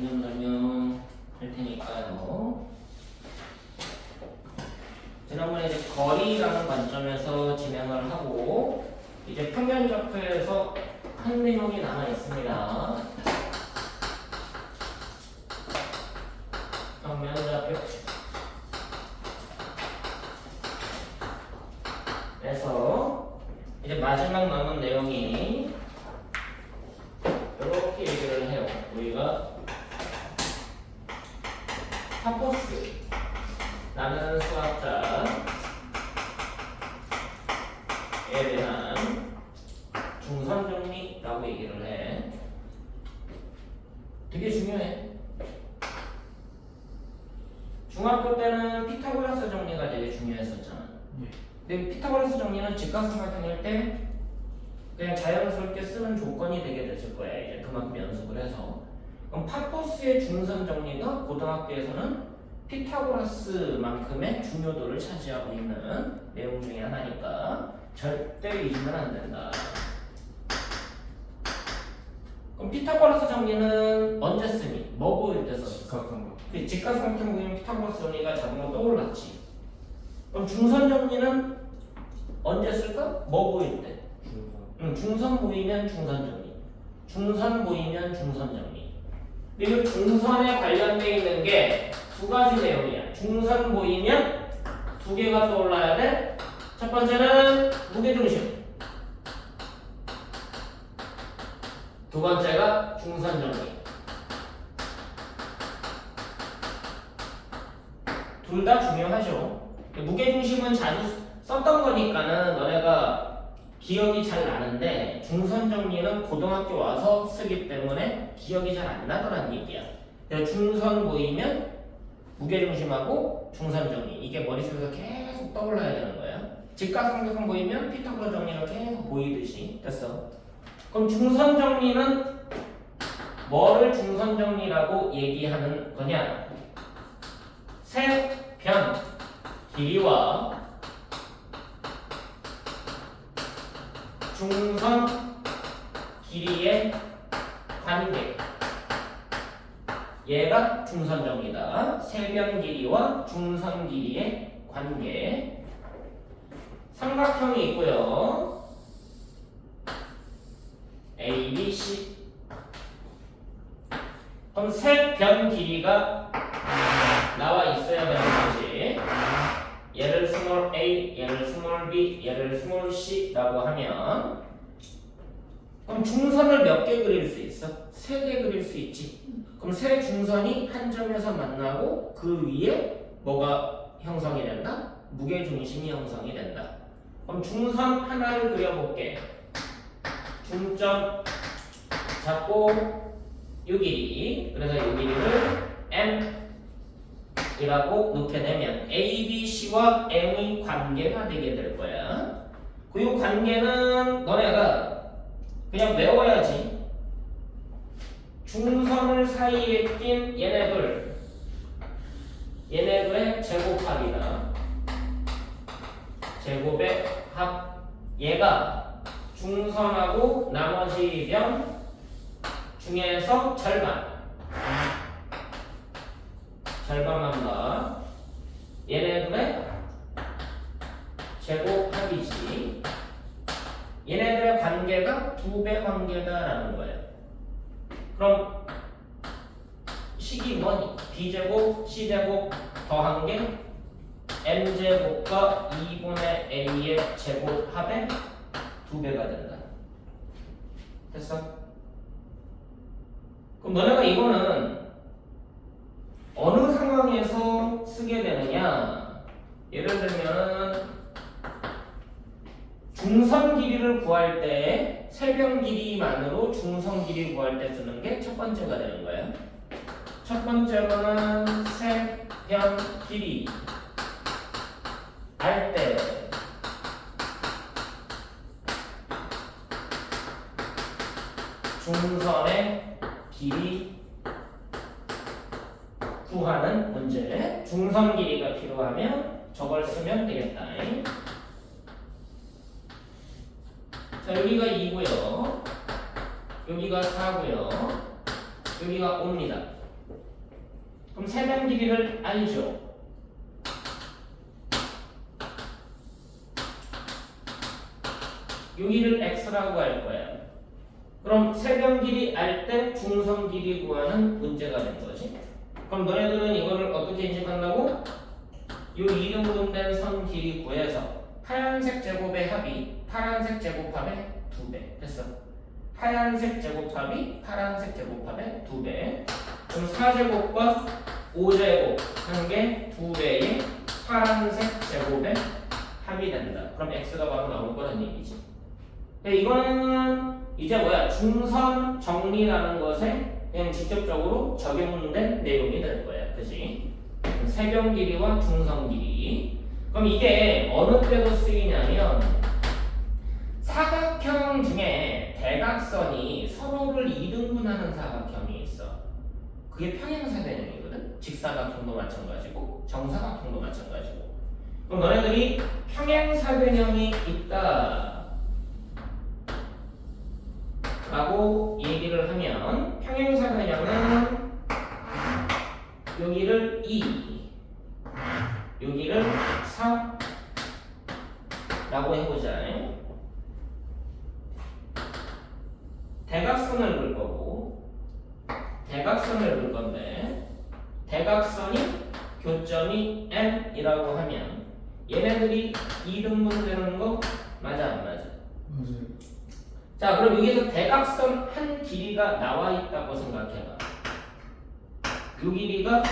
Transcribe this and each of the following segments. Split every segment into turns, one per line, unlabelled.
개념 설명할 테니까요. 지난번에 이제 거리라는 관점에서 진행을 하고 이제 평면좌표에서 한 내용이 남아 있습니다. 평면좌표. 그래서 이제 마지막 남은 내용이 이렇게 얘기를 해요. 우리가 파포스라는 수학자에 대한 중선 정리라고 얘기를 해. 되게 중요해. 중학교 때는 피타고라스 정리가 되게 중요했었잖아. 근데 피타고라스 정리는 직각삼각형일 때 그냥 자연스럽게 쓰는 조건이 되게 됐을 거야. 이제 그만큼 연습을 해서. 그럼 파포스의 중선 정리가 고등학교에서는 피타고라스만큼의 중요도를 차지하고 있는 내용 중에 하나니까 절대 잊으면 안 된다. 그럼 피타고라스 정리는 언제 쓰니? 뭐 보일 때 썼어? 직각삼각형 보이면 피타고라스 정리가 자동으로 떠올랐지. 그럼 중선 정리는 언제 쓸까? 뭐 보일 때? 중선 보이면 중선 정리. 중선 보이면 중선 정리. 그리고 중선에 관련되어 있는 게 두 가지 내용이야. 중선 보이면 두 개가 떠올라야 돼. 첫 번째는 무게중심. 두 번째가 중선 정리. 둘 다 중요하죠. 무게중심은 자주 썼던 거니까는 너네가 기억이 잘 나는데 중선 정리는 고등학교 와서 쓰기 때문에 기억이 잘 안 나더란 얘기야. 중선 보이면 무게중심하고 중선 정리 이게 머릿속에서 계속 떠올라야 되는 거야. 직각삼각형 보이면 피타고라 정리가 계속 보이듯이. 됐어. 그럼 중선 정리는 뭐를 중선 정리라고 얘기하는 거냐? 세 변 길이와 중선 길이의 관계. 얘가 중선 정리다. 세변 길이와 중선 길이의 관계. 삼각형이 있고요. A, B, C. 그럼 세 변 길이가 나와 있어야 되는 거지. 얘를 스몰 a, 얘를 스몰 b, 얘를 스몰 c라고 하면 그럼 중선을 몇 개 그릴 수 있어? 세 개 그릴 수 있지. 그럼 세 중선이 한 점에서 만나고 그 위에 뭐가 형성이 된다? 무게중심이 형성이 된다. 그럼 중선 하나를 그려볼게. 중점 잡고 요 길이. 그래서 요 길이를 M 이라고 놓게 되면 A, B, C와 M의 관계가 되게 될 거야. 그 관계는 너네가 그냥 외워야지. 중선을 사이에 낀 얘네들의 제곱합이다. 제곱의 합. 얘가 중선하고 나머지 변 중에서 절반만 봐. 얘네들의 제곱합이지. 얘네들의 관계가 2배 관계다라는 거예요. 그럼 식이 뭐니? B제곱, C제곱 더한 게 M제곱과 2분의 A의 제곱합의 2배가 된다. 됐어? 그럼 너네가 이거는 어느 상황에서 쓰게 되느냐? 예를 들면 중선 길이를 구할 때 세변 길이만으로 중선 길이 구할 때 쓰는 게 첫 번째가 되는 거예요. 첫 번째로는 세변 길이 할 때 중선의 길이 구하는 문제. 중선 길이가 필요하면 저걸 쓰면 되겠다. 자, 여기가 2고요. 여기가 4고요. 여기가 5입니다. 그럼 세변 길이를 알죠? 여기를 x라고 할 거야. 그럼 세변 길이 알 때 중선 길이 구하는 문제가 된 거지. 그럼 너네들은 이거를 어떻게 인식한다고? 요 이등분 된 선 길이 구해서 하얀색 제곱의 합이 파란색 제곱합의 2배 됐어. 하얀색 제곱합이 파란색 제곱합의 2배. 그럼 4제곱과 5제곱 한 게 2배의 파란색 제곱의 합이 된다. 그럼 x가 바로 나올 거란 얘기지. 이거는 이제 뭐야? 중선 정리라는 것에 그냥 직접적으로 적용된 내용이 될 거야. 그지? 세변 길이와 중선 길이. 그럼 이게 어느 때도 쓰이냐면 사각형 중에 대각선이 서로를 이등분하는 사각형이 있어. 그게 평행사변형이거든. 직사각형도 마찬가지고 정사각형도 마찬가지고. 그럼 너네들이 평행사변형이 있다 라고 얘기를 하면 평행사변형은 여기를 2 여기를 4 라고 해보자. 대각선을 그을 거고 대각선을 그을 건데 대각선이 교점이 N이라고 하면 얘네들이 이등분되는 거 맞아 안 맞아?
맞아요.
자, 그럼 여기서 대각선 한 길이가 나와 있다고 생각해봐. 이 길이가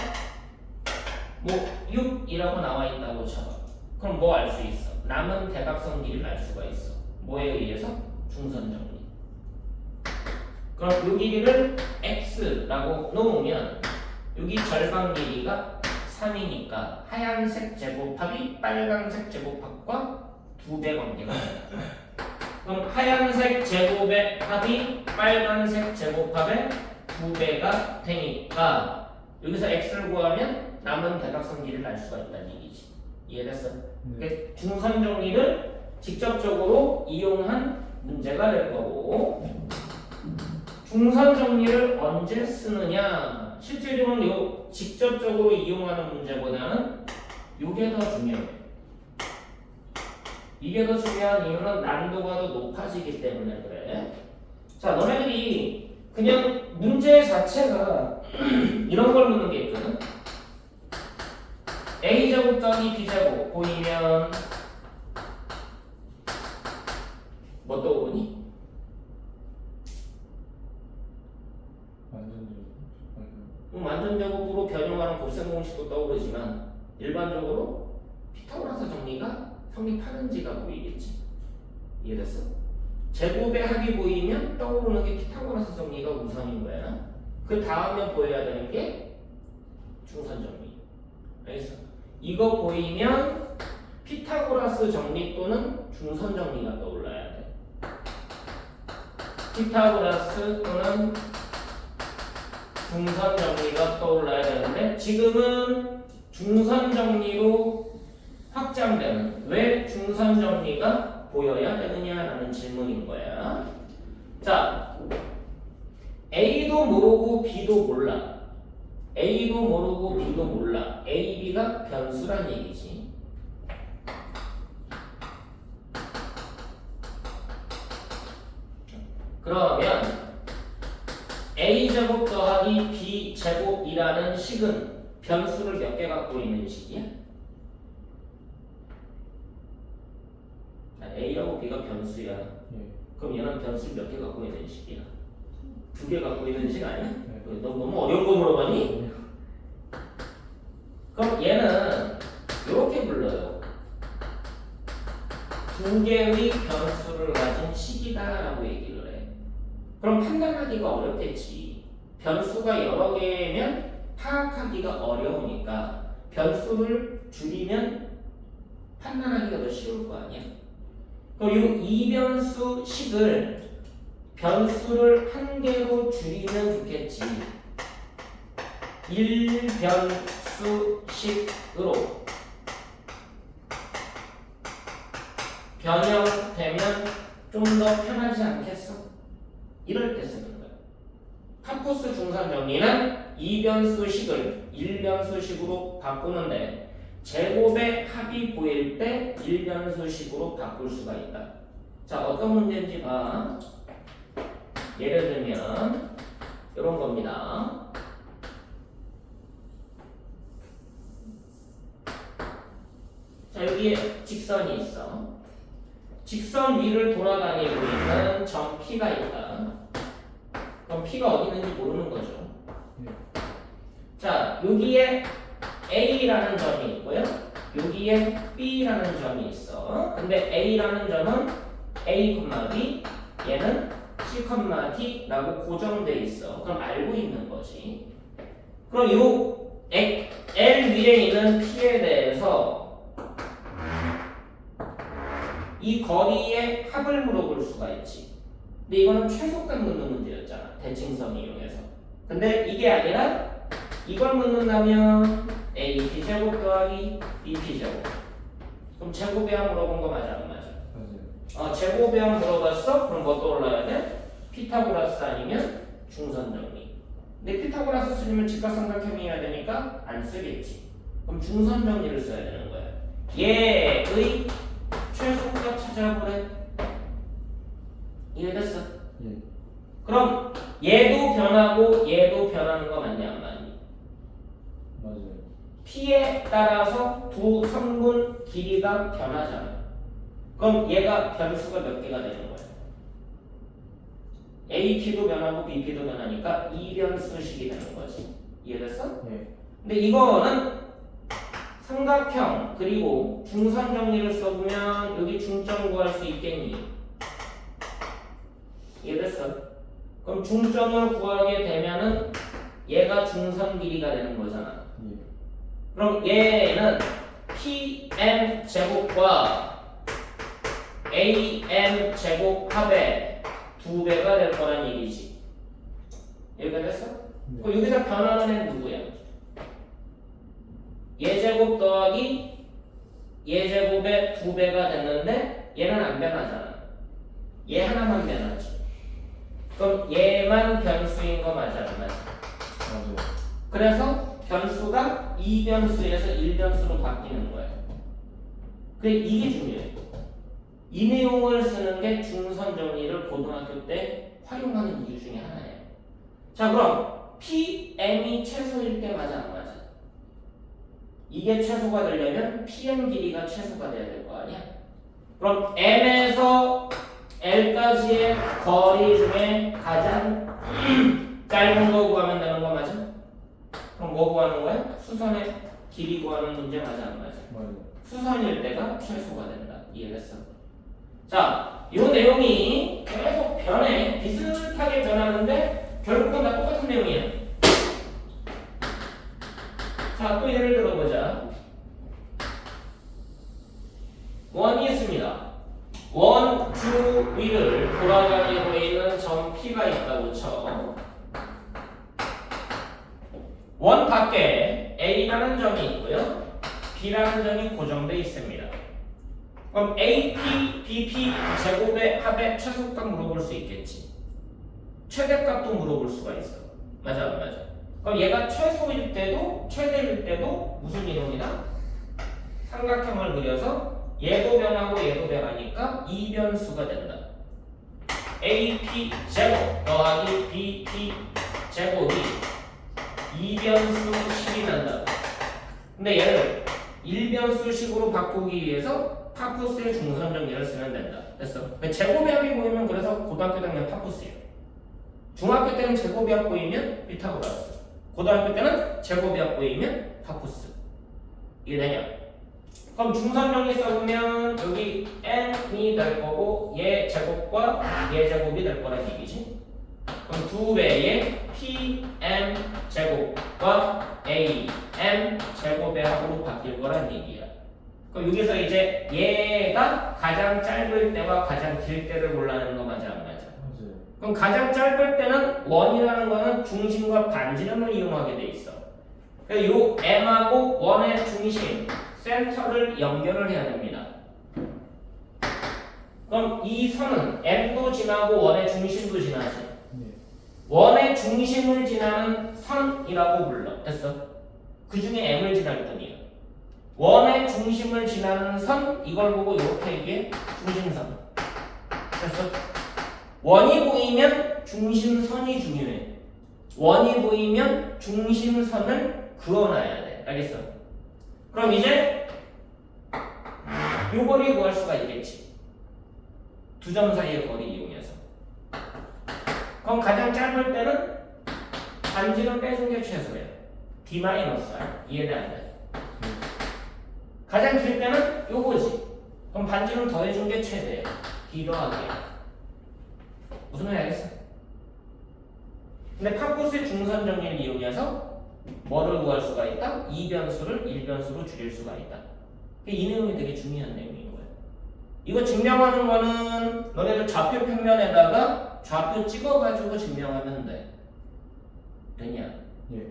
뭐 6이라고 나와 있다고 쳐봐. 그럼 뭐 알 수 있어? 남은 대각선 길이를 알 수가 있어. 뭐에 의해서? 중선 정리. 그럼 이 길이를 x라고 놓으면 여기 절반 길이가 3이니까 하얀색 제곱합이 빨간색 제곱합과 2배 관계가 된다. 그럼 하얀색 제곱의 합이 빨간색 제곱합의 2배가 되니까 여기서 x를 구하면 남은 대각선 길이를 알 수가 있다는 얘기지. 이해됐어? 그러니까 중선 정리를 직접적으로 이용한 문제가 될 거고 중선 정리를 언제 쓰느냐? 실제로는 요 직접적으로 이용하는 문제보다는 이게 더 중요해. 이게 더 중요한 이유는 난도가 더 높아지기 때문에 그래. 자, 너네들이 그냥 문제 자체가 이런 걸 묻는 게 있거든. a제곱 더하기 b제곱 보이면 뭐 떠오르니? 완전 제곱으로 변형하는 곱셈 공식도 떠오르지만 일반적으로 피타고라스 정리가 성립하는지가 보이겠지. 이해됐어? 제곱의 합이 보이면 떠오르는 게 피타고라스 정리가 우선인 거야. 그 다음에 보여야 되는 게 중선 정리. 알겠어? 이거 보이면 피타고라스 정리 또는 중선 정리가 떠올라야 돼. 피타고라스 또는 중선 정리가 떠올라야 되는데 지금은 중선 정리로 확장되는 왜 중선 정리가 보여야 되느냐라는 질문인 거야. 자, A도 모르고 B도 몰라. A도 모르고 B도 몰라. A, B가 변수란 얘기지. 그러면 A제곱 더하기 B제곱이라는 식은 변수를 몇 개 갖고 있는 식이야? A하고 B가 변수야. 그럼 얘는 변수 몇 개 갖고 있는 식이야? 2개 갖고 있는 식 아니야? 너무 어려운 거 물어봤니? 그럼 얘는 이렇게 불러요. 2개의 변수를 가진 식이다라고 얘기를 해. 그럼 판단하기가 어렵겠지. 변수가 여러 개면 파악하기가 어려우니까 변수를 줄이면 판단하기가 더 쉬울 거 아니야? 그럼 이 이변수 식을 변수를 한 개로 줄이면 좋겠지. 1변수식으로 변형되면 좀 더 편하지 않겠어? 이럴 때 쓰는 거야. 파푸스 중선 정리는 이변수식을 일변수식으로 바꾸는데 제곱의 합이 보일 때 일변수식으로 바꿀 수가 있다. 자, 어떤 문제인지 봐. 예를 들면 이런 겁니다. 자, 여기에 직선이 있어. 직선 위를 돌아다니고 있는 점 P가 있다. 그럼 P가 어디 있는지 모르는 거죠. 자, 여기에 A라는 점이 있고요. 여기에 B라는 점이 있어. 근데 A라는 점은 A, B, 얘는 C, D라고 고정돼 있어. 그럼 알고 있는 거지. 그럼 요 L 위에 있는 P에 대해서 이 거리의 합을 물어볼 수가 있지. 근데 이거는 최소값 묻는 문제였잖아. 대칭성 이용해서. 근데 이게 아니라 이걸 묻는다면 AP 제곱 더하기 BP 제곱. 그럼 제곱의 합 물어본 거 맞아 안 맞아? 맞아요. 제곱의 합 물어봤어? 그럼 뭐 떠올라야 돼? 피타고라스 아니면 중선 정리. 근데 피타고라스 쓰려면 직각삼각형이어야 되니까 안 쓰겠지. 그럼 중선 정리를 써야 되는 거야. 얘의 최소값 찾아보래. 이해됐어? 예. 그럼 얘도 변하고 얘도 변하는 거 맞냐 안 맞니? 맞아요. P에 따라서 두 성분 길이가 변하잖아. 그럼 얘가 변수가 몇 개가 되는 거야? AP도 변하고 BP도 변하니까 이변수식이 되는 거지. 이해됐어? 네. 근데 이거는 삼각형 그리고 중선 정리를 써보면 여기 중점 구할 수 있겠니? 이해됐어? 그럼 중점을 구하게 되면은 얘가 중선 길이가 되는 거잖아. 그럼 얘는 PM 제곱과 AM 제곱 합의 2배가 될 거란 얘기지. 여기가 됐어? 그럼 여기서 변하는 애는 누구야? 얘제곱 더하기 얘제곱의 2배가 됐는데 얘는 안 변하잖아. 얘 하나만 변하지. 그럼 얘만 변수인 거 맞아 안 맞아? 맞아. 그래서 변수가 2변수에서 1변수로 바뀌는 거야. 그래 이게 중요해. 이 내용을 쓰는 게 중선 정리를 고등학교 때 활용하는 이유 중에 하나예요. 자, 그럼 PM이 최소일 때 맞아 안 맞아? 이게 최소가 되려면 PM 길이가 최소가 돼야 될 거 아니야? 그럼 M에서 L까지의 거리 중에 가장 짧은 거 구하면 되는 거 맞아? 그럼 뭐 구하는 거야? 수선의 길이 구하는 문제 맞아 안 맞아? 맞아. 수선일 때가 최소가 된다. 이해됐어? 자, 이 내용이 계속 변해. 비슷하게 변하는데 결국은 다 똑같은 내용이야. 자, 또 예를 들어보자. 원이 있습니다. 원, 주 위를 돌아다니고 있는 점 P가 있다고 쳐. 원 밖에 A라는 점이 있고요. B라는 점이 고정되어 있습니다. 그럼 AP, BP 제곱의 합의 최소값 물어볼 수 있겠지. 최대값도 물어볼 수가 있어. 맞아 안 맞아? 그럼 얘가 최소일 때도 최대일 때도 무슨 이동이다? 삼각형을 그려서 얘도 변하고 얘도 변하니까 이변수가 된다. AP 제곱 더하기 BP 제곱이 이변수식이 난다. 근데 얘를 일변수식으로 바꾸기 위해서 파푸스의 중선 정리를 쓰면 된다. 됐어. 제곱의 합이 보이면 그래서 고등학교 때는 파푸스예요. 중학교 때는 제곱의 합 보이면 피타고라스. 고등학교 때는 제곱이 합 보이면 파푸스. 이해되냐? 그럼 중선 정리 써보면 여기 n이 될 거고 얘 제곱과 얘 제곱이 될 거란 얘기지. 그럼 2배의 pm 제곱과 am 제곱의 합으로 바뀔 거란 얘기야. 그럼 여기서 이제 얘가 가장 짧을 때와 가장 길 때를 골라내는 거 맞아 안 맞아? 맞아요. 그럼 가장 짧을 때는 원이라는 거는 중심과 반지름을 이용하게 돼 있어. 그래서 요 m하고 원의 중심, 센터를 연결을 해야 됩니다. 그럼 이 선은 m도 지나고 원의 중심도 지나지. 원의 중심을 지나는 선이라고 불러. 됐어? 그 중에 M을 지날 뿐이야. 원의 중심을 지나는 선, 이걸 보고 이렇게 얘기해. 중심선. 됐어? 원이 보이면 중심선이 중요해. 원이 보이면 중심선을 그어놔야 돼. 알겠어? 그럼 이제 요 거리 구할 수가 있겠지. 두 점 사이의 거리 이용해서. 그럼 가장 짧을 때는 반지름 빼준 게 최소야. D-R. 이해돼 안 돼? 가장 길 때는 요거지. 그럼 반지름 더해준 게 최대야. D 더하기야. 무슨 말인지 알겠어? 근데 파쿠스의 중선 정리를 이용해서 뭐를 구할 수가 있다? 2변수를 1변수로 줄일 수가 있다. 이 내용이 되게 중요한 내용인 거야. 이거 증명하는 거는 너네들 좌표 평면에다가 좌표 찍어가지고 증명하면 돼. 되냐?
예.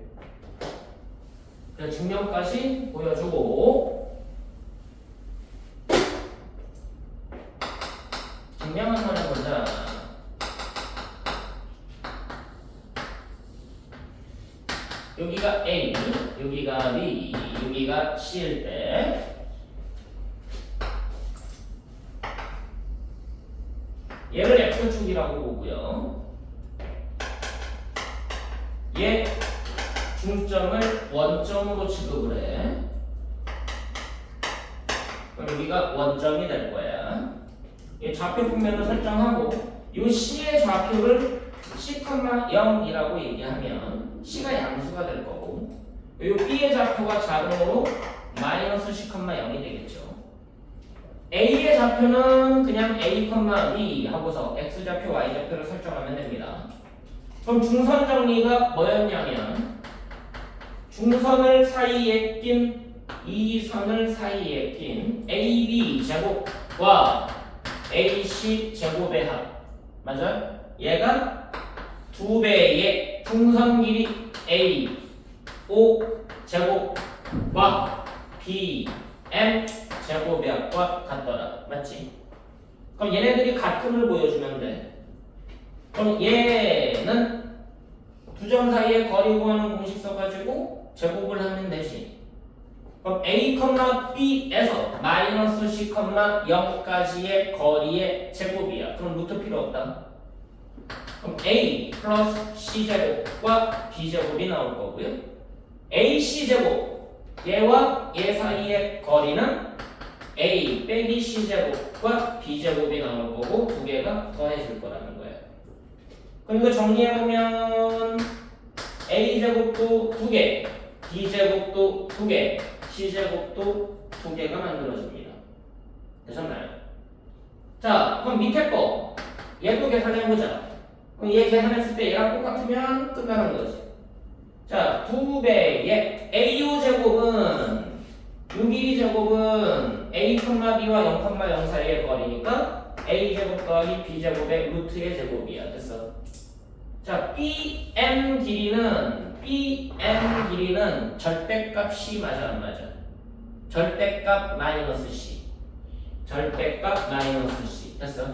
그래서 증명까지 보여주고 증명 한번 해보자. 여기가 A, 여기가 B, 여기가 C일 때 얘를 X축이라고 보고요. 얘 중점을 원점으로 취급을 해. 그럼 여기가 원점이 될 거야. 이 좌표 평면을 설정하고 이 C의 좌표를 C,0이라고 얘기하면 C가 양수가 될 거고 이 B의 좌표가 자동으로 마이너스 C,0이 되겠죠. A의 좌표는 그냥 A, B 하고서 X좌표, Y좌표를 설정하면 됩니다. 그럼 중선 정리가 뭐였냐면 중선을 사이에 낀 이 선을 사이에 낀 AB 제곱과 AC 제곱의 합 맞아요? 얘가 두 배의 중선 길이 A O 제곱과 B M 제곱의 합과 같더라. 맞지? 그럼 얘네들이 같음을 보여주면 돼. 그럼 얘는 두 점 사이의 거리 구하는 공식 써가지고 제곱을 하면 되지. 그럼 A, B에서 마이너스 C, 0까지의 거리의 제곱이야. 그럼 루트 필요 없다. 그럼 A 플러스 C 제곱과 B 제곱이 나올 거고요. AC 제곱 얘와 얘 사이의 거리는 A 빼기 C 제곱과 B 제곱이 나올 거고 두 개가 더해질 거라는 거예요. 그럼 이거 정리해보면 A 제곱도 두 개, B 제곱도 두 개, C 제곱도 두 개가 만들어집니다. 되셨나요? 자, 그럼 밑에 거 얘도 계산해보자. 그럼 얘 계산했을 때 얘랑 똑같으면 끝나는 거지. 자, 두 배의 AO 제곱은 6이 제곱은 A, B와 0, 0 사이의 거리니까 A 제곱 더하기 B 제곱의 루트의 제곱이야. 됐어. 자, BM 길이는 절대값 C 맞아 안 맞아? 절대값 마이너스 C. 절대값 마이너스 C. 됐어?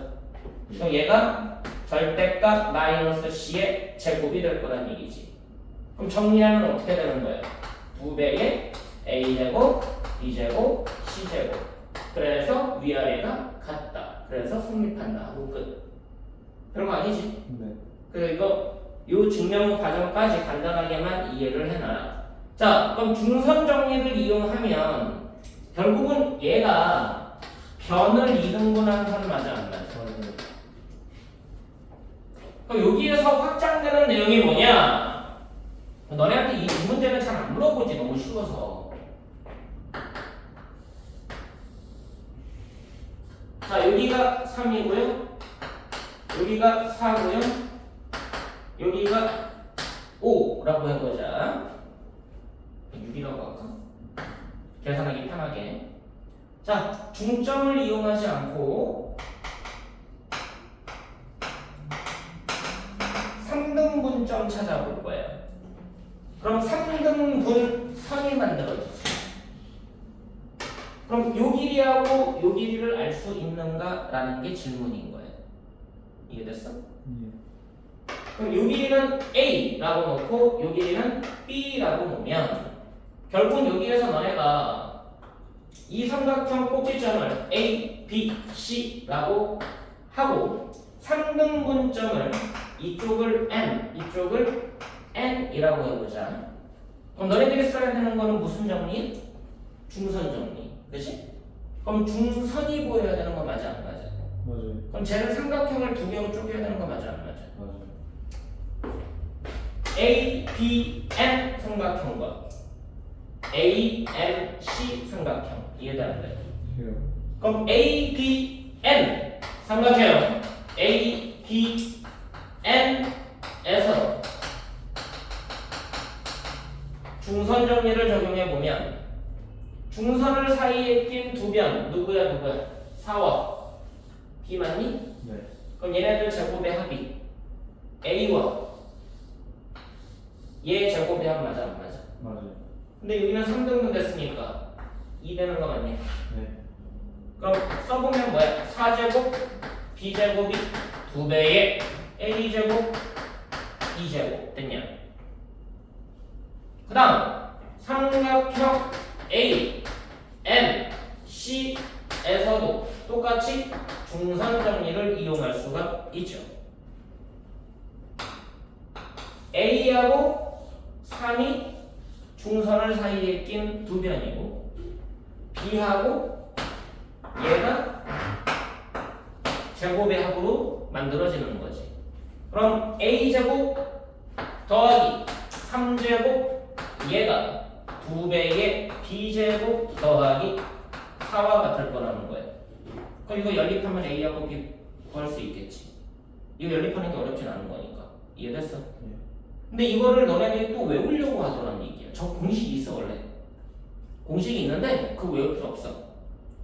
그럼 얘가 절대값 마이너스 C의 제곱이 될 거란 얘기지. 그럼 정리하면 어떻게 되는 거야? 두 배의 A 제곱, B 제곱, C 제곱. 그래서 위아래가 같다. 그래서 성립한다 하고 끝. 그런 거 아니지?
네.
그리고 요 증명 과정까지 간단하게만 이해를 해놔라. 자, 그럼 중선 정리를 이용하면 결국은 얘가 변을 2등분한 선 맞아 안 맞아? 그럼 여기에서 확장되는 내용이 뭐냐? 너네한테 이 문제는 잘 안 물어보지. 너무 쉬워서. 자, 여기가 3이고요. 여기가 4고요. 여기가 5라고 해보자. 6이라고 할까? 계산하기 편하게. 자, 중점을 이용하지 않고 3등분점 찾아볼 거예요. 그럼 3등분 선이 만들어지지. 그럼 요 길이하고 요 길이를 알 수 있는가? 라는 게 질문인 거예요. 이해됐어?
예.
그럼 요 길이는 A라고 놓고 요 길이는 B라고 놓으면 결국 여기에서 너네가 이 삼각형 꼭지점을 A, B, C라고 하고 3등분점을 이쪽을 M, 이쪽을 N이라고 해보자. 그럼 너네들이 써야 되는 거는 무슨 정리? 중선 정리. 그치? 그럼 중선이 보여야 되는 거 맞아 안 맞아?
맞아요.
그럼 쟤는 삼각형을 두 개로 쪼개야 되는 거 맞아 안 맞아?
맞아요.
A, B, N 삼각형과 A, N, C 삼각형 이해돼 안 돼?
해요.
그럼 A, B, N 삼각형 A, B, N에서 중선 정리를 적용해 보면 중선을 사이에 낀 두 변 누구야? 4와 B 맞니?
네.
그럼 얘네들 제곱의 합이 A와 얘 제곱의 합 맞아 안 맞아?
맞아요.
근데 여기는 3등분 됐으니까 2 되는 거 맞니?
네.
그럼 써보면 뭐야? 4제곱 B제곱이 2배의 A제곱 2제곱 됐냐? 그 다음 삼각형 A, M, C에서도 똑같이 중선 정리를 이용할 수가 있죠. A하고 3이 중선을 사이에 낀 두 변이고 B하고 얘가 제곱의 합으로 만들어지는 거지. 그럼 A제곱 더하기 3제곱 얘가 2배의 B제곱 더하기 4와 같을 거라는 거예요. 그럼 이거 연립하면 A하고 B 구할 수 있겠지. 이거 연립하는 게 어렵진 않은 거니까. 이해됐어?
네.
근데 이거를 너네들이 또 외우려고 하더라는 얘기야. 저 공식이 있어 원래. 공식이 있는데 그거 외울 필요 없어.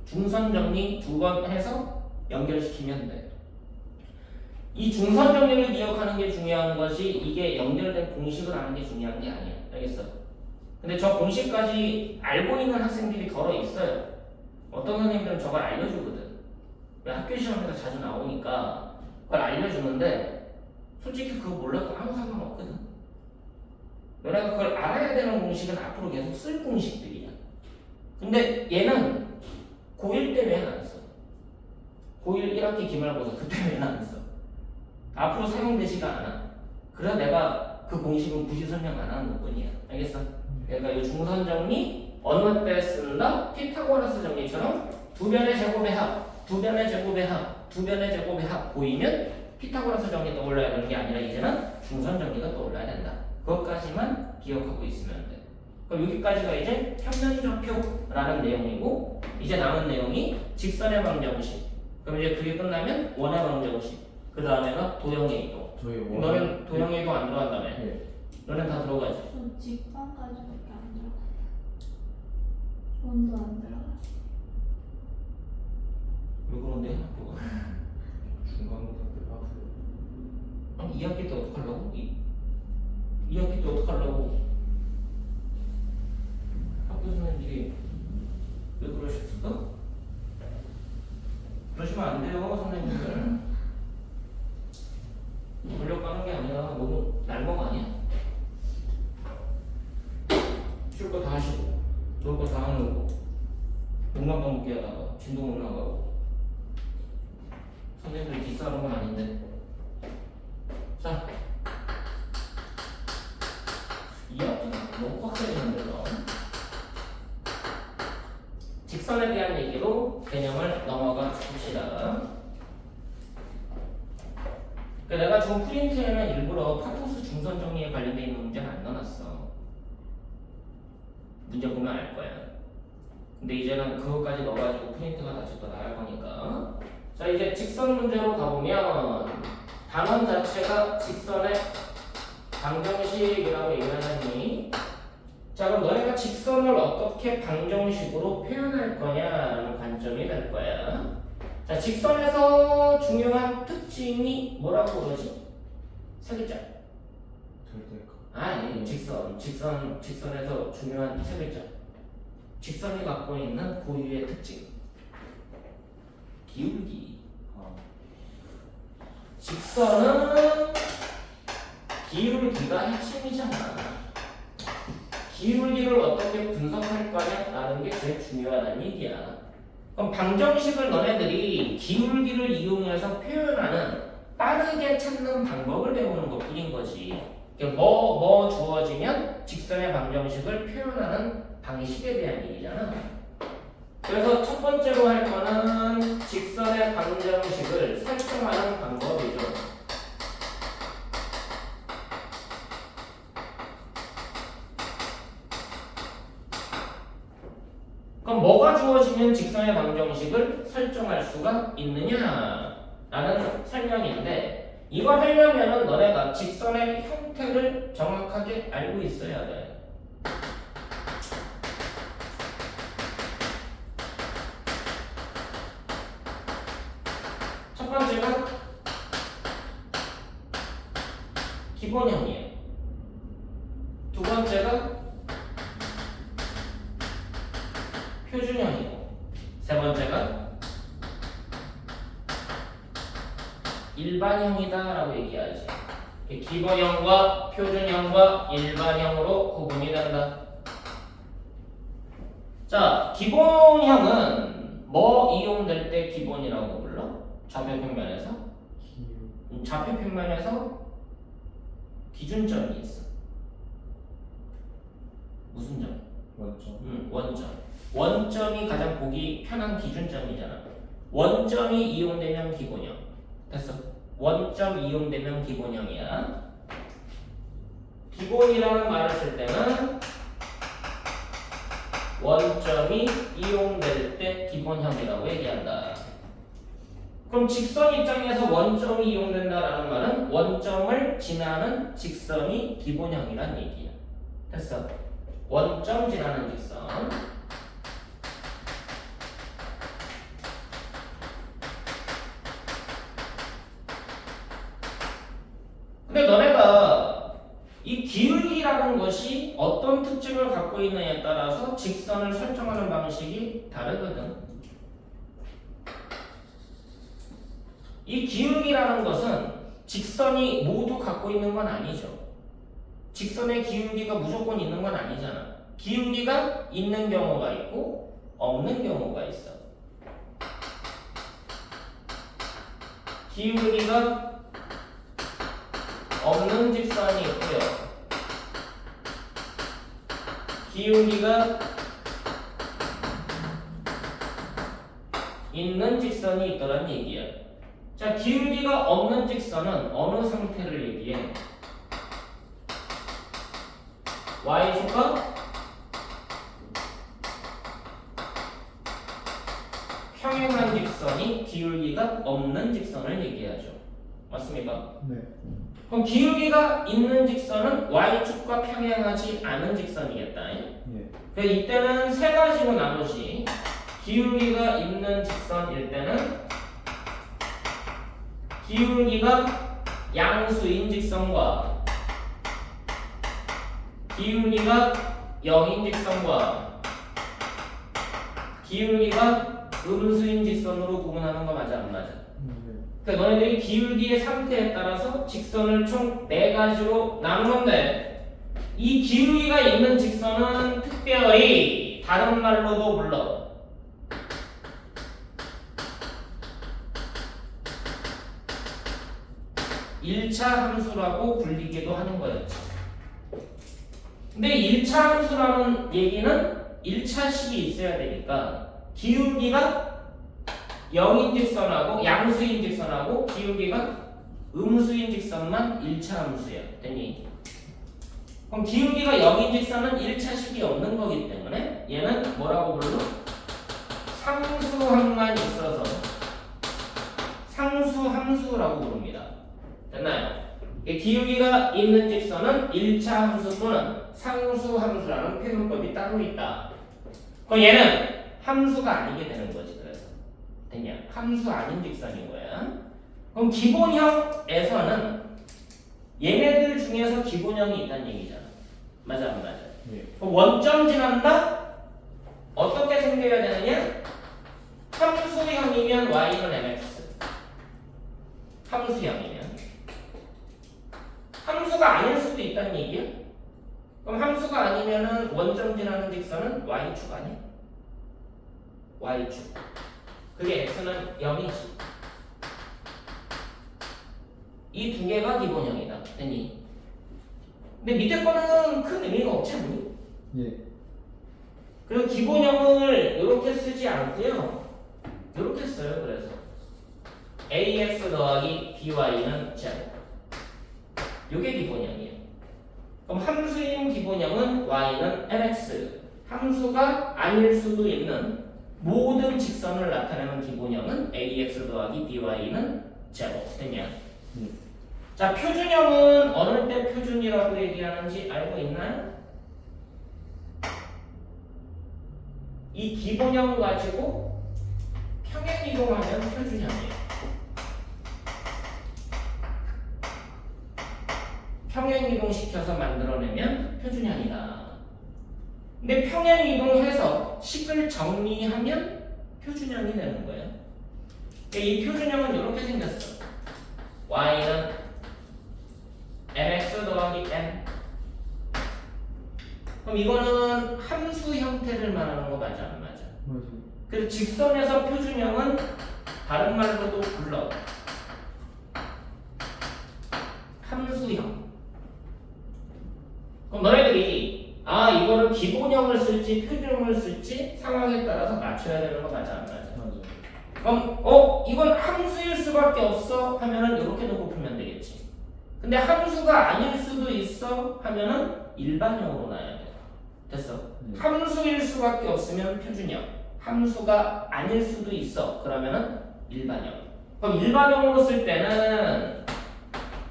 중선 정리 2번 해서 연결시키면 돼. 이 중선 정리를 기억하는 게 중요한 것이 이게 연결된 공식을 아는 게 중요한 게 아니야. 알겠어? 근데 저 공식까지 알고 있는 학생들이 덜어 있어요. 어떤 선생님들은 저걸 알려주거든. 왜 학교 시험에서 자주 나오니까 그걸 알려주는데 솔직히 그거 몰라도 아무 상관없거든. 너네가 그걸 알아야 되는 공식은 앞으로 계속 쓸 공식들이야. 근데 얘는 고1 때 왜 안 써? 고1 1학기 기말고사 그때 왜 안 써? 앞으로 사용되지가 않아. 그래서 내가 그 공식은 굳이 설명 안 하는 것뿐이야. 알겠어? 그러니까 이 중선 정리 어느 때 쓴다? 피타고라스 정리처럼 두 변의 제곱의 합, 두 변의 제곱의 합, 두 변의 제곱의 합 보이면 피타고라스 정리 떠올라야 되는 게 아니라 이제는 중선 정리가 떠올라야 된다. 그것까지만 기억하고 있으면 돼. 그럼 여기까지가 이제 평면좌표라는 내용이고 이제 남은 내용이 직선의 방정식. 그럼 이제 그게 끝나면 원의 방정식. 그 다음에가 도형의 이동.
저희
너는 도형의 이동 안 들어간다며?
네.
너는 다 들어가지.
저 직선까지밖에 안 들어갔어요. 원도 안 들어갔어요.
왜 그런데 학교가?
중간고사 때 빡세요.
아니 2학기 때 어떡하려고? 2학기 때 어떡하려고? 학교 선생님들이 왜 그러셨을까? 그러시면 안 돼요 선생님들. 권력 가는 게 아니라 너무 날먹 아니야? 쉴 거 다 하시고 놀 거 다 하는 거 목만 먹게 하다가 진도 못 나가고 선생님들 기싸는 건 아닌데. 자, 이 학기는 너무 빡세게 너 직선에 대한 얘기로 개념을 넘어가 봅시다. 내가 지금 프린트에는 일부러 파토스 중선 정리에 관련된 있는 문제는 안 넣어놨어. 문제 보면 알 거야. 근데 이제는 그것까지 넣어가지고 프린트가 다시 또 나갈 거니까. 자, 이제 직선 문제로 가보면 단원 자체가 직선의 방정식이라고 얘기하니, 자 그럼 너네가 직선을 어떻게 방정식으로 표현할 거냐라는 관점이 될 거야. 자, 직선에서 중요한 특징이 뭐라고 그러지? 세 글자.
절대값.
아니, 직선에서 중요한 세 글자. 직선이 갖고 있는 고유의 특징. 기울기. 직선은 기울기가 핵심이잖아. 기울기를 어떻게 분석할 거냐라는 게 제일 중요하다는 얘기야. 그럼 방정식을 너네들이 기울기를 이용해서 표현하는 빠르게 찾는 방법을 배우는 것 뿐인 거지. 뭐 주어지면 직선의 방정식을 표현하는 방식에 대한 얘기잖아. 그래서 첫 번째로 할 거는 직선의 방정식을 설정하는 방법이죠. 그럼 뭐가 주어지면 직선의 방정식을 설정할 수가 있느냐라는 설명인데, 이걸 하려면은 너네가 직선의 형태를 정확하게 알고 있어야 돼. 첫 번째가 기본형이에요. 두 번째가 표준형이고, 세 번째가 일반형이다라고 얘기하지. 기본형과 표준형과 일반형으로 구분이 된다. 자, 기본형은 뭐 이용될 때 기본이라고 불러? 좌표평면에서? 좌표평면에서 기준점이 있어. 무슨 점?
원점.
원점. 원점이 가장 보기 편한 기준점이잖아. 원점이 이용되면 기본형. 됐어. 원점 이용되면 기본형이야. 기본이라는 말을 쓸 때는 원점이 이용될 때 기본형이라고 얘기한다. 그럼 직선 입장에서 원점이 이용된다라는 말은 원점을 지나는 직선이 기본형이란 얘기야. 됐어. 원점 지나는 직선. 근데 너네가 이 기울기라는 것이 어떤 특징을 갖고 있느냐에 따라서 직선을 설정하는 방식이 다르거든. 이 기울기라는 것은 직선이 모두 갖고 있는 건 아니죠. 직선의 기울기가 무조건 있는 건 아니잖아. 기울기가 있는 경우가 있고 없는 경우가 있어. 기울기가 없는 직선이 있고요. 기울기가 있는 직선이 있더란 얘기야. 자, 기울기가 없는 직선은 어느 상태를 얘기해? y축과 평행한 직선이 기울기가 없는 직선을 얘기하죠. 맞습니까?
네.
그럼 기울기가 있는 직선은 y축과 평행하지 않은 직선이겠다.
예.
그래서 이때는 세 가지로 나누지. 기울기가 있는 직선일 때는 기울기가 양수인 직선과 기울기가 0인 직선과 기울기가 음수인 직선으로 구분하는 거 맞아 안 맞아? 그러니까 너네들이 기울기의 상태에 따라서 직선을 총 4가지로 나누는데, 이 기울기가 있는 직선은 특별히 다른 말로도 불러 (1차) 함수라고 불리기도 하는 거였지. 근데 1차 함수라는 얘기는 1차식이 있어야 되니까 기울기가 0인 직선하고 양수인 직선하고 기울기가 음수인 직선만 1차 함수야. 됐니? 그럼 기울기가 0인 직선은 1차식이 없는 거기 때문에 얘는 뭐라고 불러? 상수항만 있어서 상수함수라고 부릅니다. 됐나요? 기울기가 있는 직선은 1차 함수 또는 상수함수라는 표현법이 따로 있다. 그럼 얘는 함수가 아니게 되는 거지. 그래서 됐냐? 함수 아닌 직선인 거야. 그럼 기본형에서는 얘네들 중에서 기본형이 있다는 얘기잖아. 맞아 안 맞아?
예.
그럼 원점 지난다? 어떻게 생겨야 되느냐? 함수형이면 y는 mx. 함수형이면 함수가 함수가 아닐 수도 있다는 얘기야? 그럼 함수가 아니면은 원점 지나는 직선은 y축 아니야? y축. 그게 x는 0이지. 이 두 개가 기본형이다. 됐니? 근데 밑에 거는 큰 의미가 없지 않니?
예.
그리고 기본형을 이렇게 쓰지 않고요. 이렇게 써요. 그래서 ax 더하기 by는 제곱. 이게 기본형이에요. 그럼 함수인 기본형은 y는 mx. 함수가 아닐 수도 있는 모든 직선을 나타내는 기본형은 ax 더하기 by는 제곱. 됐냐?
예.
자, 표준형은 어느 때 표준이라고 얘기하는지 알고 있나요? 이 기본형 가지고 평행 이동하면 표준형이에요. 평행 이동시켜서 만들어내면 표준형이다. 근데 평행 이동해서 식을 정리하면 표준형이 되는 거예요. 그러니까 이 표준형은 이렇게 생겼어. y는 mx 더하기 n. 그럼 이거는 함수 형태를 말하는 거 맞아 안 맞아?
맞아요.
그래서 직선에서 표준형은 다른 말로도 불러 함수형. 그럼 너네들이 이거를 기본형을 쓸지 표준형을 쓸지 상황에 따라서 맞춰야 되는 거 맞아 안 맞아?
맞아요.
그럼 이건 함수일 수밖에 없어 하면은 이렇게 놓고 풀면 되겠지. 근데 함수가 아닐 수도 있어 하면은 일반형으로 놔야 돼. 됐어. 함수일 수밖에 없으면 표준형. 함수가 아닐 수도 있어. 그러면은 일반형. 그럼 일반형으로 쓸 때는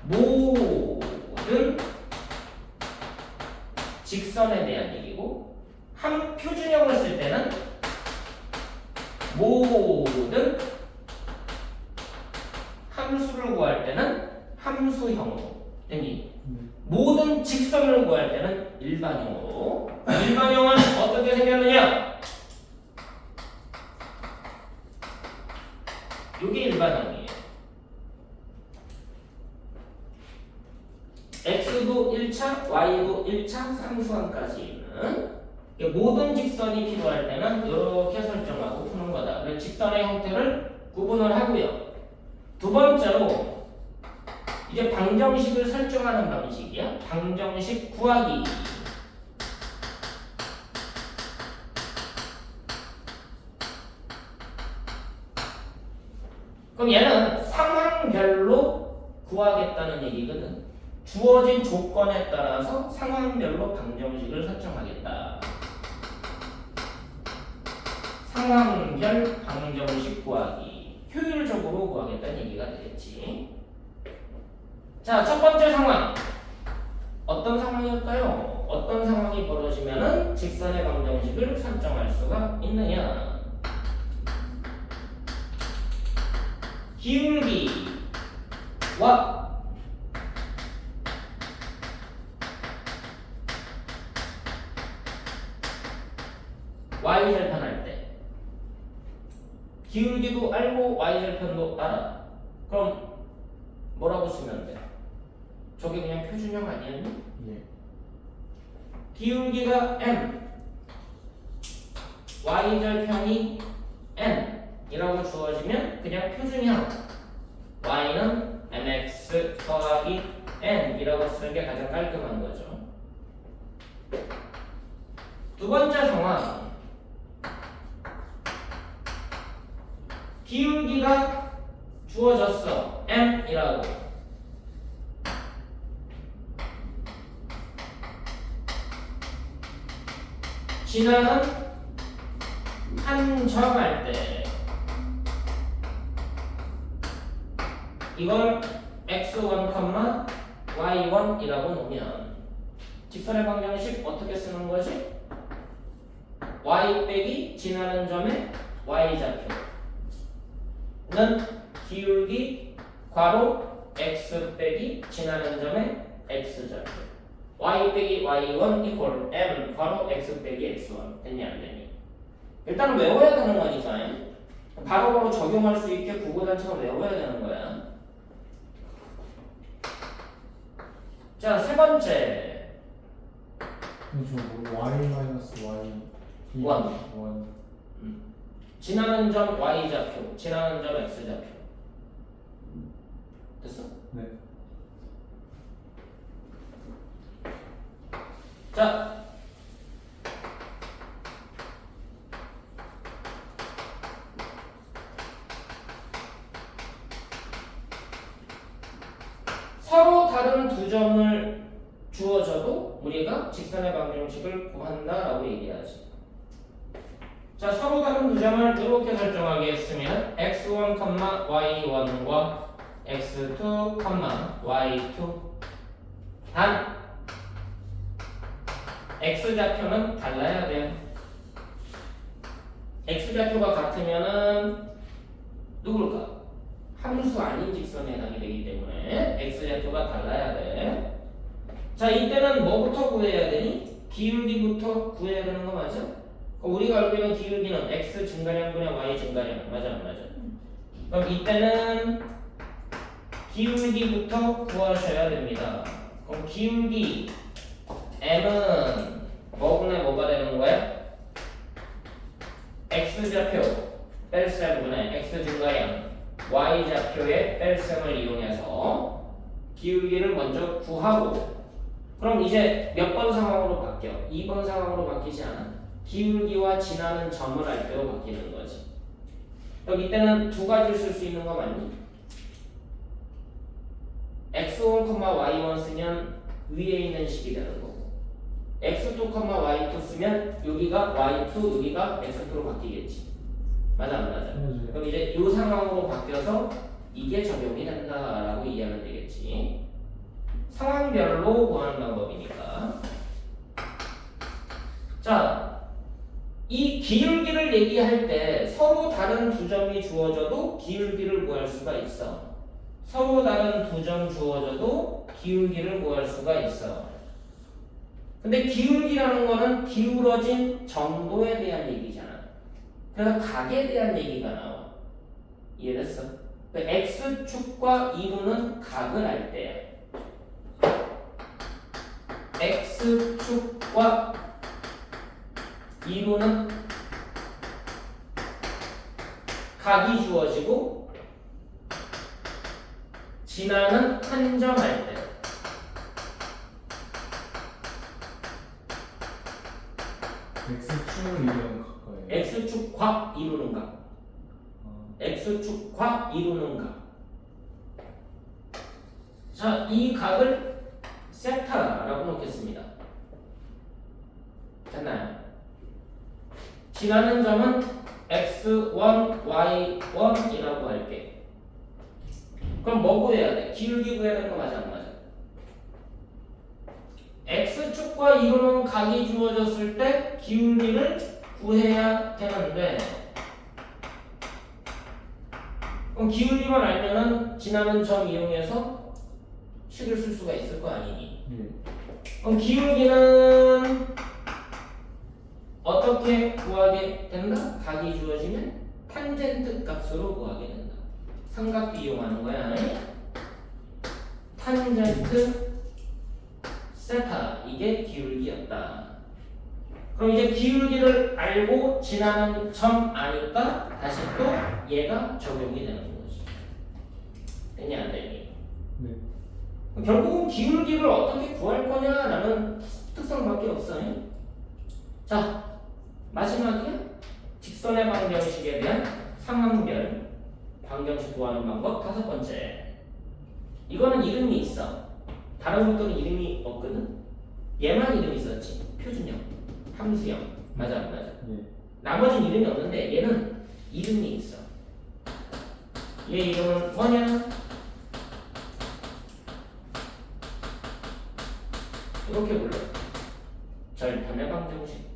모든 직선에 대한 얘기고, 표준형을 쓸 때는 모든 함수를 구할 때는 함수형으로. 됐니? 모든 직선을 구할 때는 일반형으로. 일반형은 어떻게 생겼느냐? 이게 일반형이에요. x도 1차, y도 1차, 상수항까지 있는 모든 직선이 필요할 때는 이렇게 설정하고 푸는 거다. 그래서 직선의 형태를 구분을 하고요. 두 번째로 이제 방정식을 설정하는 방식이야. 방정식 구하기. 그럼 얘는 상황별로 구하겠다는 얘기거든. 주어진 조건에 따라서 상황별로 방정식을 설정하겠다. 상황별 방정식 구하기. 효율적으로 구하겠다는 얘기가 되겠지. 자, 첫 번째 상황. 어떤 상황일까요? 어떤 상황이 벌어지면은 직선의 방정식을 설정할 수가 있느냐? 기울기와 y절편할 때 기울기도 알고 y절편도 알아. 그럼 뭐라고 쓰면 돼? 저게 그냥 표준형 아니었니?
예.
기울기가 m, y절편이 n 이라고 주어지면 그냥 표준형 y는 mx 더하기 n 이라고 쓰는 게 가장 깔끔한 거죠. 두 번째 상황. 기울기가 주어졌어. m이라고. 지나는 한 점할 때 이걸 x1, y1이라고 놓으면 직선의 방정식 어떻게 쓰는 거지? y 빼기 지나는 점의 y좌표는 기울기 괄호 x 빼기 지나는 점의 x좌표. y 빼기 y1 이퀄 m 괄호 x 빼기 x1. 됐냐 안 됐니? 일단 외워야 되는 거니까 바로바로 적용할 수 있게 구구단처럼 외워야 되는 거야. 자, 세 번째.
저 y 마이너스 y
원.
1
지나는 점 y좌표, 지나는 점 x좌표. 됐어?
네.
자, 서로 다른 두 점을 주어져도 우리가 직선의 방정식을 구한다라고 얘기하지. 자, 서로 다른 두 점을 이렇게 설정하겠으면 x1, y1과 x2, y2 단 x좌표는 달라야 돼요. x좌표가 같으면은 누굴까? 함수 아닌 직선에 해당이 되기 때문에 x좌표가 달라야 돼. 자, 이때는 뭐부터 구해야 되니? 기울기부터 구해야 되는 거 맞아? 우리가 알고 있는 기울기는 x 증가량분의 y 증가량 맞아 안 맞아? 그럼 이때는 기울기부터 구하셔야 됩니다. 그럼 기울기 m은 뭐분의 뭐가 되는 거야? x좌표 뺄셈분의 x 증가량 y좌표의 뺄셈을 이용해서 기울기를 먼저 구하고, 그럼 이제 몇 번 상황으로 바뀌어? 2번 상황으로 바뀌지 않아? 기울기와 지나는 점을 알 때로 바뀌는 거지. 그럼 이때는 두 가지를 쓸 수 있는 거 맞니? x1, y1 쓰면 위에 있는 식이 되는 거고, x2, y2 쓰면 여기가 y2, 여기가 x2로 바뀌겠지. 맞아 안 맞아?
맞아요.
그럼 이제 이 상황으로 바뀌어서 이게 적용이 된다라고 이해하면 되겠지. 상황별로 구하는 방법이니까. 자, 이 기울기를 얘기할 때 서로 다른 두 점이 주어져도 기울기를 구할 수가 있어. 서로 다른 두 점 주어져도 기울기를 구할 수가 있어. 근데 기울기라는 거는 기울어진 정도에 대한 얘기잖아. 그래서 각에 대한 얘기가 나와. 이해됐어? x축과 이루는 각을 알 때야. x축과 이루는 각이 주어지고 지나는 한 점 할 때.
x축을 이루는 가까이.
x축과 이루는 각. x축과 이루는 각. 자, 이 각을 세타라고 놓겠습니다. 됐나요? 지나는 점은 x1, y1이라고 할게. 그럼 뭐 구해야 돼? 기울기 구해야 되는 거 맞아 안 맞아? x축과 이루는 각이 주어졌을 때 기울기를 구해야 되는데, 그럼 기울기만 알면은 지나는 점 이용해서 식을 쓸 수가 있을 거 아니니?
예.
그럼 기울기는 어떻게 구하게 된다? 각이 주어지면 탄젠트 값으로 구하게 된다. 삼각비 이용하는 거야. 탄젠트 세타, 이게 기울기였다. 그럼 이제 기울기를 알고 지나는 점 아니까 다시 또 얘가 적용이 되는 거지. 되냐 안 되니?
네.
결국은 기울기를 어떻게 구할 거냐라는 특성밖에 없어요. 자, 마지막이야. 직선의 방정식에 대한 상황별 방정식 구하는 방법 다섯 번째. 이거는 이름이 있어. 다른 것들은 이름이 없거든. 얘만 이름이 있었지. 표준형, 함수형. 맞아 안 맞아?
예.
나머지는 이름이 없는데 얘는 이름이 있어. 얘 이름은 뭐냐? 이렇게 불러. 절편의 방정식.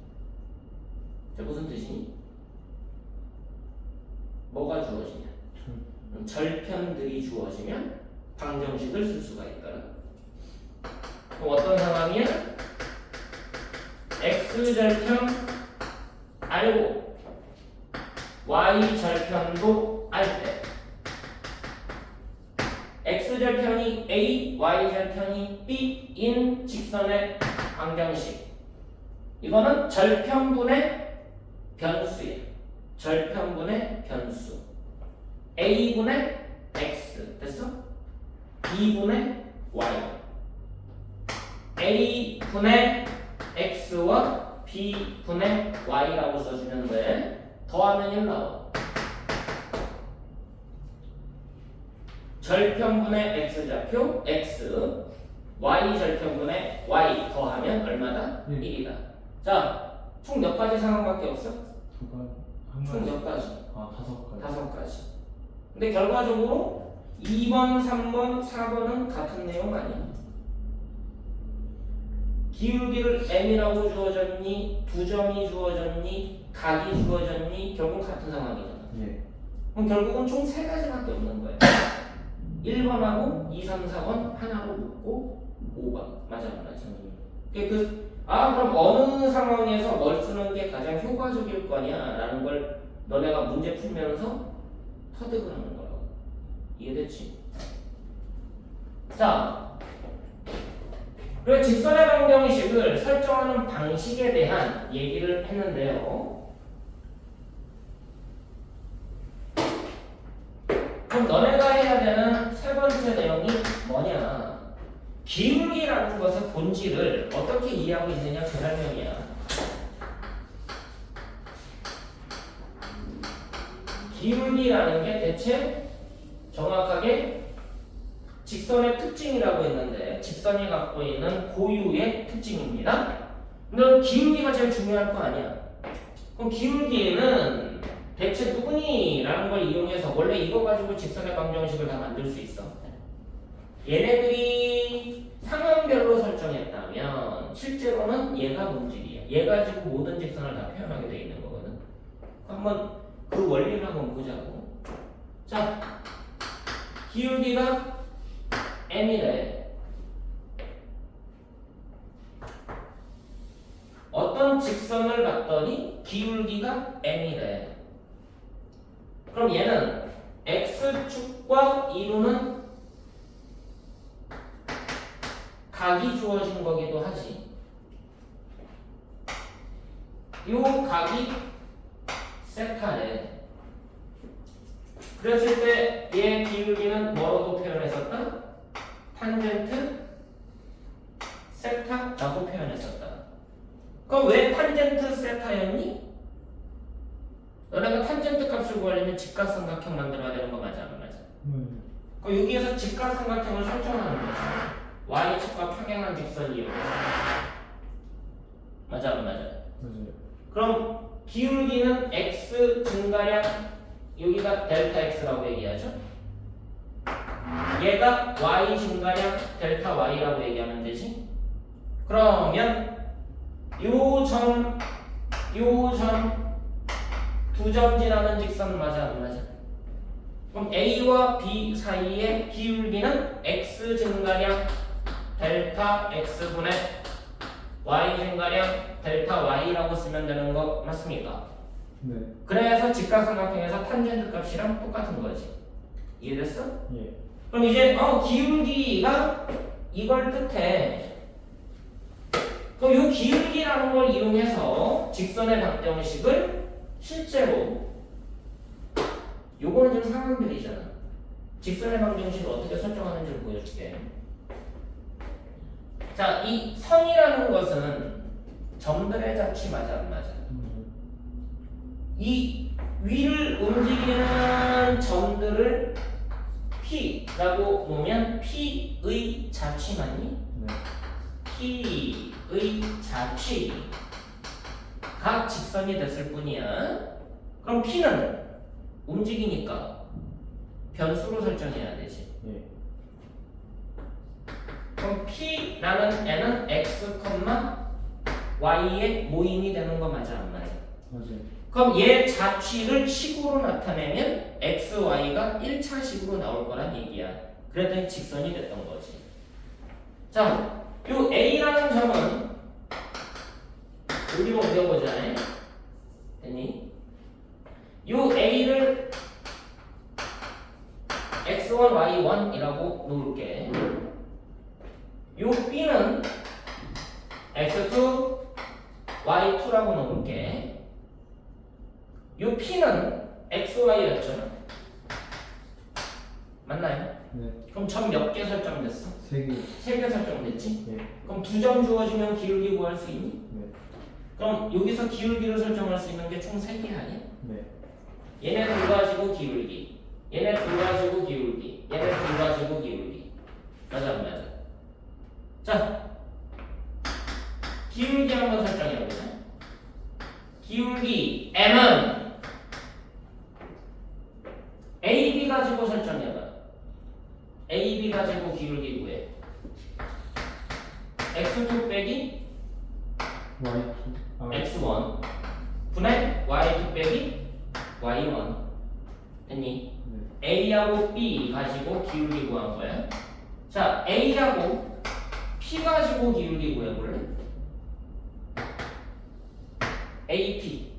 저 무슨 뜻이니? 뭐가 주어지냐? 절편들이 주어지면 방정식을 쓸 수가 있더라. 그럼 어떤 상황이야? x절편 알고 y절편도 알 때, x절편이 A, y절편이 B인 직선의 방정식. 이거는 절편분의 변수예요. 절편분의 변수. A분의 x 됐어? B분의 y. A분의 x와 B분의 y라고 써주면 돼. 더하면 1 나와. 절편분의 x좌표 x, y 절편분의 y 더하면 얼마다? 1이다. 자, 총 몇 가지 상황밖에 없어?
한
총
가지.
몇 가지?
아, 5가지.
5가지. 근데 결과적으로 2번, 3번, 4번은 같은 내용 아니야? 기울기를 m이라고 주어졌니? 2점이 주어졌니? 각이 주어졌니? 결국 같은 상황이잖아.
예.
그럼 결국은 총 3가지밖에 없는 거야. 1번하고 2, 3, 4번 하나로 묶고 5번. 맞아, 안 맞아? 그럼 어느 상황에서 뭘 쓰는 게 가장 효과적일 거냐? 라는 걸 너네가 문제 풀면서 터득을 하는 거라고. 이해됐지? 자, 그리고 직선의 방정식을 설정하는 방식에 대한 얘기를 했는데요. 그럼 너네가 해야 되는 세 번째 내용이 뭐냐? 기울기라는 것의 본질을 어떻게 이해하고 있느냐 그 설명이야. 기울기라는 게 대체 정확하게 직선의 특징이라고 했는데 직선이 갖고 있는 고유의 특징입니다. 근데 기울기가 제일 중요할 거 아니야. 그럼 기울기는 대체 누구니? 라는 걸 이용해서 원래 이거 가지고 직선의 방정식을 다 만들 수 있어. 얘네들이 상황별로 설정했다면 실제로는 얘가 본질이야. 얘 가지고 모든 직선을 다 표현하게 돼 있는 거거든. 한번 그 원리를 한번 보자고. 자, 기울기가 m이래. 어떤 직선을 봤더니 기울기가 m이래. 그럼 얘는 x축과 이루는 각이 주어진 거기도 하지. 요 각이 세타래. 그랬을 때 얘 기울기는 뭐라고 표현했었다? 탄젠트 세타라고 표현했었다. 그럼 왜 탄젠트 세타였니? 너네가 탄젠트 값을 구하려면 직각삼각형 만들어야 되는 거 맞아, 안 맞아? 그럼 여기에서 직각삼각형을 설정하는 거지. y축과 평행한 직선을 이용해서. 맞아, 안 맞아?
맞아요.
그럼 기울기는 x 증가량, 여기가 델타 x라고 얘기하죠. 얘가 y 증가량 델타 y라고 얘기하면 되지. 그러면 요 점 두 점 지나는 직선 맞아, 안 맞아? 그럼 A와 B 사이의 기울기는 x 증가량 델타 x분의 y 증가량 델타 y라고 쓰면 되는 거 맞습니까?
네.
그래서 직각삼각형에서 탄젠트 값이랑 똑같은 거지. 이해됐어?
예.
그럼 이제 기울기가 이걸 뜻해. 그럼 이 기울기라는 걸 이용해서 직선의 방정식을 실제로 요거는 좀 상황별이잖아. 직선의 방정식을 어떻게 설정하는지를 보여줄게. 자, 이 선이라는 것은 점들의 자취 맞아, 안 맞아? 이 위를 움직이는 점들을 P라고 보면 P의 자취 맞니?
네.
P의 자취가 직선이 됐을 뿐이야. 그럼 P는 움직이니까 변수로 설정해야 되지.
예.
그럼 P라는 애는 X, Y의 모임이 되는 거 맞아, 안 맞아?
맞아요.
그럼 얘 자취를 식으로 나타내면 x, y가 1차식으로 나올 거란 얘기야. 그랬더니 직선이 됐던 거지. 자, 요 a라는 점은 여기로 옮겨보자. 됐니? 요 a를 x1, x1, y1이라고 놓을게. 요 b는 x2, y2라고 놓을게. 요 p는 xy였죠. 맞나요?
네.
그럼 점 몇 개 설정됐어?
3개.
3개 설정됐지?
네.
그럼 2점 주어지면 기울기 구할 수 있니?
네.
그럼 여기서 기울기를 설정할 수 있는 게 총 3개 아니야?
네.
얘네 둘 가지고 기울기, 얘네 둘 가지고 기울기, 얘네 둘 가지고 기울기. 맞아 안 맞아? 자, 기울기 한번 설정해보자. 기울기 m은 AB 가지고 설정해봐. AB 가지고 기울기 구해. x2 빼기
Y2. 아,
x1 분의 y2 빼기 y1 됐니?
네.
A하고 B 가지고 기울기 구한 거야. 자, A하고 P 가지고 기울기 구해볼래? AP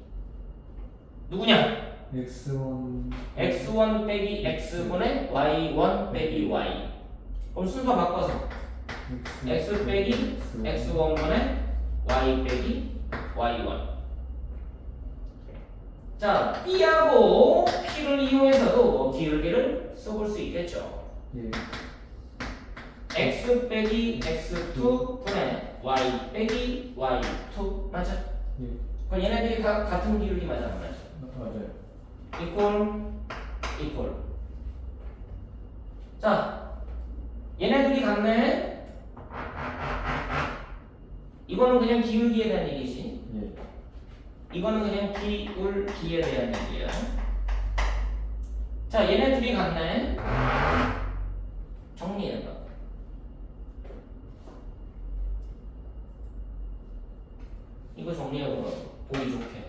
누구냐?
X1.
x1 빼기 x분의 y1 빼기 y. 그럼 순서 바꿔서 x 빼기 x1분의 y 빼기 y1. 자, B하고 P를 이용해서도 기울기를 써볼 수 있겠죠.
예.
x 빼기 x2 분의 y 빼기 y2 맞아?
예.
그럼 얘네들이 다 같은 기울기 맞아 안 맞아?
맞아요.
이퀄. 자, 얘네들이 같네. 이거는 그냥 기울기에 대한 얘기지.
예.
이거는 그냥 기울기에 대한 얘기야. 자, 얘네 둘이 같네. 정리해봐. 이거 정리해봐. 보기 좋게.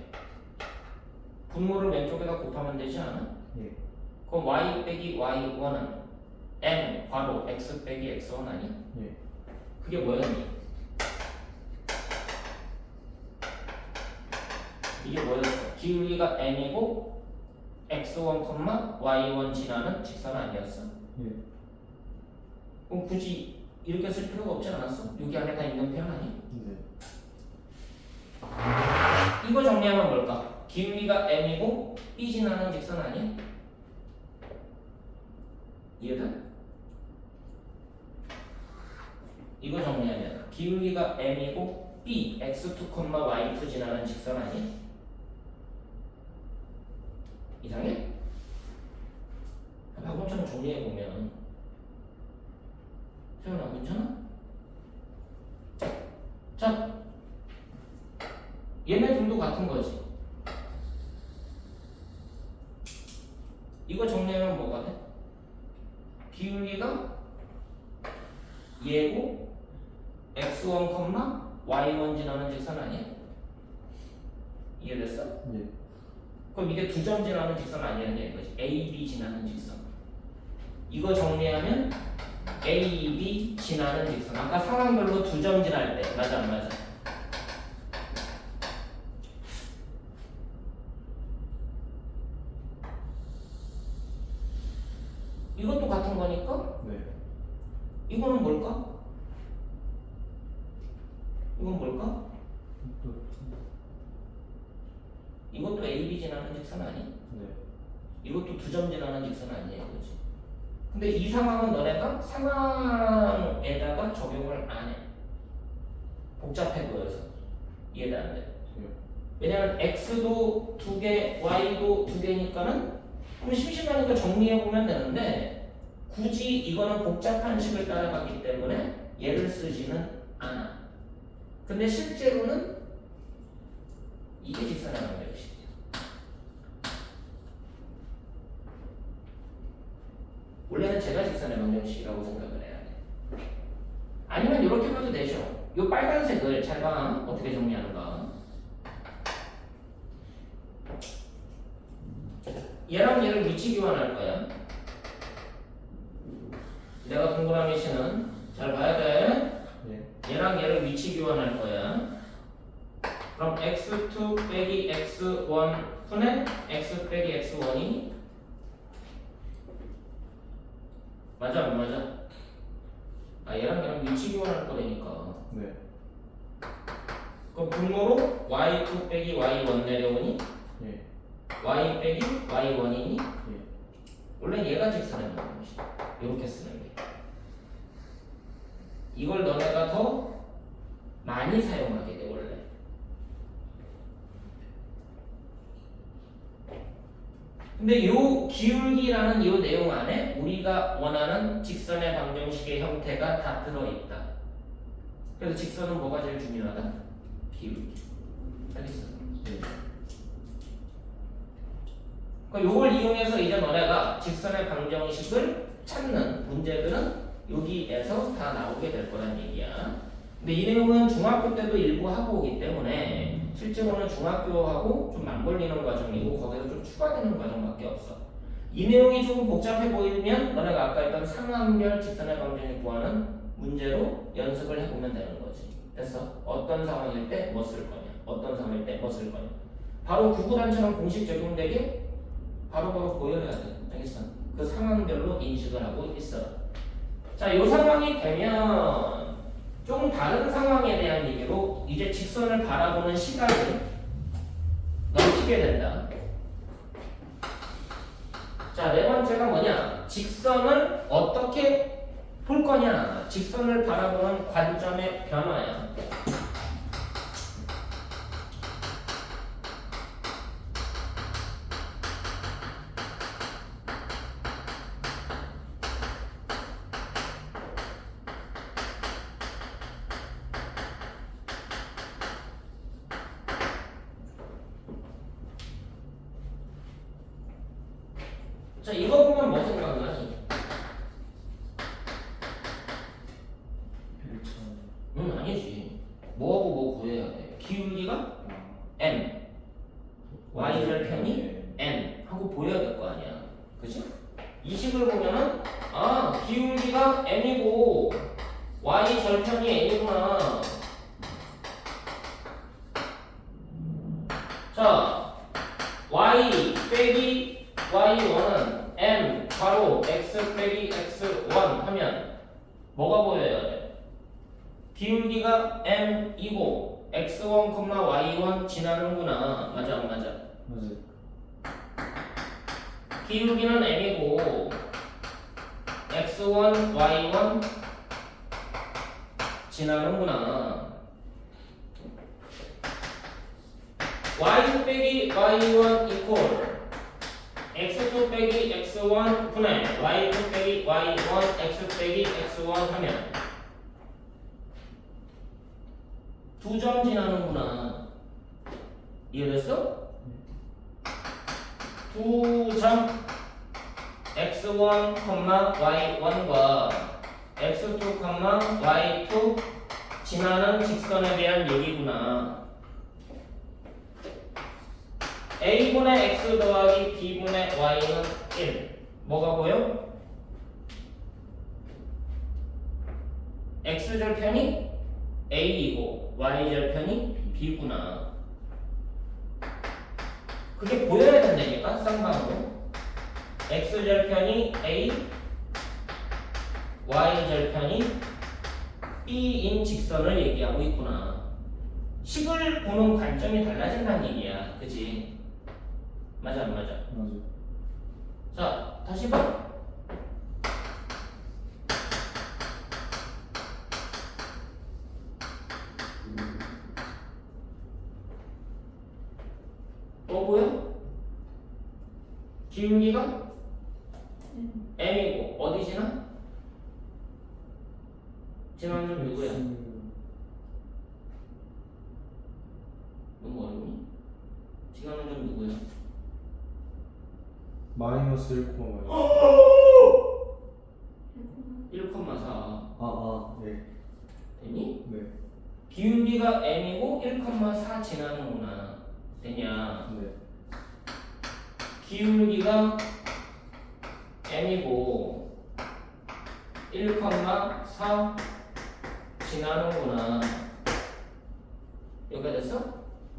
분모를 왼쪽에다 곱하면 되지 않아?
예.
그럼 y 빼기 y1은 m 괄호 x 빼기 x1 아니야?
예.
그게 뭐였니? 이게 뭐였어? 기울기가 m이고 x1, y1 지나는 직선 아니었어?
예.
그럼 굳이 이렇게 쓸 필요가 없지 않았어? 여기 안에 다 있는 표현 아니야?
네.
이거 정리하면 뭘까? 기울기가 m이고 b 지나는 직선 아니야? 이해돼? 이거 정리하면 기울기가 m이고 b x2, y2 지나는 직선 아니야? 이상해? 방금처럼 정리해보면 세훈아 괜찮아? 자, 얘네 둘도 같은 거지. 이거 정리하면 뭐가 돼? 기울기가 얘고 x1, y1 지나는 직선 아니야? 이해됐어?
예.
그럼 이게 2점 지나는 직선 아니냐는 이거지. A, B 지나는 직선. 이거 정리하면 A, B 지나는 직선. 아까 상황별로 2점 지날 때 맞아 안 맞아? 이것도 같은 거니까
네.
이거는 뭘까? 이건 뭘까?
또.
이것도 A, B 지나는 직선 아니?
네.
이것도 2점 지나는 직선 아니야 이거지. 근데 이 상황은 너네가 상황에다가 적용을 안 해. 복잡해 보여서 이해도 안 돼.
예.
왜냐면 x도 2개, y도 2개니까는 그럼 심심하니까 정리해 보면 되는데 굳이 이거는 복잡한 식을 따라가기 때문에 얘를 쓰지는 않아. 근데 실제로는 이게 직선의 방정식이야. 원래는 제가 직선의 방정식이라고 생각을 해야 돼. 아니면 이렇게 봐도 되죠. 이 빨간색을 잘 봐. 어떻게 정리하는가. 얘랑 얘를 위치 교환할 거야. 내가 동그라미 씨는 잘 봐야 돼.
예.
얘랑 얘를 위치 교환할 거야. 그럼 x2 빼기 x1 분의 x 빼기 x1이 맞아 안 맞아? 아 얘랑 걔랑 위치 교환할 거라니까.
네.
그럼 분모로 y2 빼기 y1 내려오니
예.
y 빼기 y1이니
예.
원래 얘가 직선에 나오는 것이 이렇게 쓰는 게. 이걸 너네가 더 많이 사용하게 돼 원래. 근데 요 기울기라는 요 내용 안에 우리가 원하는 직선의 방정식의 형태가 다 들어있다. 그래서 직선은 뭐가 제일 중요하다? 기울기. 알겠어?
예.
그러니까 요걸 이용해서 이제 너네가 직선의 방정식을 찾는 문제들은 여기에서 다 나오게 될 거란 얘기야. 근데 이 내용은 중학교 때도 일부 하고 오기 때문에 실제로는 중학교하고 좀 맞물리는 과정이고 거기서 좀 추가되는 과정밖에 없어. 이 내용이 조금 복잡해 보이면 너네가 아까 했던 상황별 직선의 방정식 구하는 문제로 연습을 해보면 되는 거지. 됐어? 어떤 상황일 때 뭐 쓸 거냐, 어떤 상황일 때 뭐 쓸 거냐. 바로 구구단처럼 공식 적용되게 바로바로 보여야 돼. 알겠어? 그 상황별로 인식을 하고 있어. 자, 이 상황이 되면 조금 다른 상황에 대한 얘기로 이제 직선을 바라보는 시각을 넓히게 된다. 자, 네 번째가 뭐냐? 직선을 어떻게 볼 거냐? 직선을 바라보는 관점의 변화야. 자, 이거 보면 뭐 생각나니?
일천.
아니지. 뭐하고 뭐 구해야 돼? 기울기가 m, y절편이 n 하고 보여야 될 거 아니야. 그치? 이 식을 보면은 아, 기울기가 m이고 y절편이 n이구나. 자, y 빼기 y1은 m 바로 x 빼기 x1 하면 뭐가 보여야 돼? 기울기가 m이고 x1, y1 지나는구나. 맞아 안 맞아?
맞아요.
기울기는 m이고 x1, y1 지나는구나. y 빼기 y1 이퀄 x2 빼기 x1 분의 y2 빼기 y1 x 빼기 x1 하면 두 점 지나는구나. 이해됐어? 두 점 x1, y1과 x2, y2 지나는 직선에 대한 얘기구나. a분의 x 더하기 b분의 y는 1. 뭐가 보여? x절편이 a이고 y절편이 b구나. 그게 보여야 된다니까 쌍방으로. x절편이 a, y절편이 b인 직선을 얘기하고 있구나. 식을 보는 관점이 달라진다는 얘기야. 그치? 맞아 안 맞아?
맞아요.
자, 다시 봐. 뭐 보여? 기울기가 m이고 어디 지나? 지나는 점 누구야? 너무 어렵니? 지나는 점 누구야?
마이너스 1, 마이너스.
1,4
네.
되니?
네.
기울기가 m이고 1,4 지나는구나. 되냐?
네.
기울기가 m이고 1,4 지나는구나. 여기가 됐어?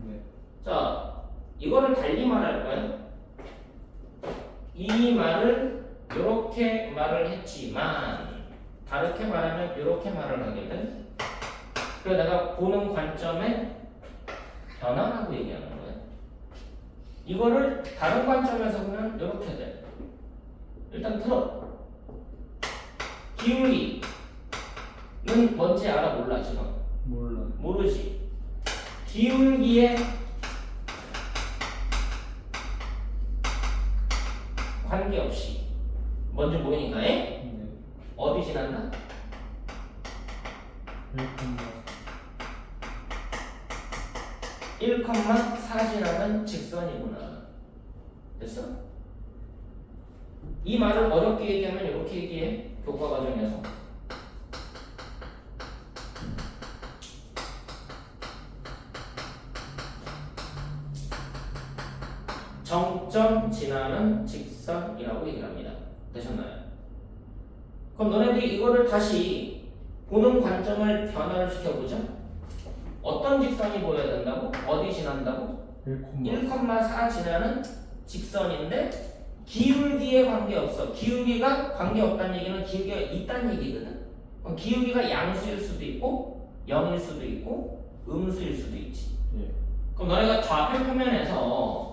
네.
자, 이거를 달리 말할 거야. 이 말을 이렇게 말을 했지만 다르게 말하면 이렇게 말을 하게 돼. 그래서 내가 보는 관점의 변화라고 얘기하는 거야. 이거를 다른 관점에서 보면 이렇게 돼. 일단 틀어. 기울기는 뭔지 알아 몰라 지금?
몰라.
모르지. 기울기에 관계없이 먼저 보이니까 에?
네.
어디 지난다? 1,4 지나는 직선이구나. 됐어? 이 말을 어렵게 얘기하면 이렇게 얘기해. 교과 과정에서. 정점 지나는 직선이라고 얘기를 합니다. 되셨나요? 그럼 너네들이 이거를 다시 보는 관점을 변화를 시켜보자. 어떤 직선이 보여야 된다고? 어디 지난다고? 1,4 지나는 직선인데 기울기에 관계없어. 기울기가 관계없다는 얘기는 기울기가 있다는 얘기거든. 그럼 기울기가 양수일 수도 있고 0일 수도 있고 음수일 수도 있지.
예.
그럼 너네가 좌표 표면에서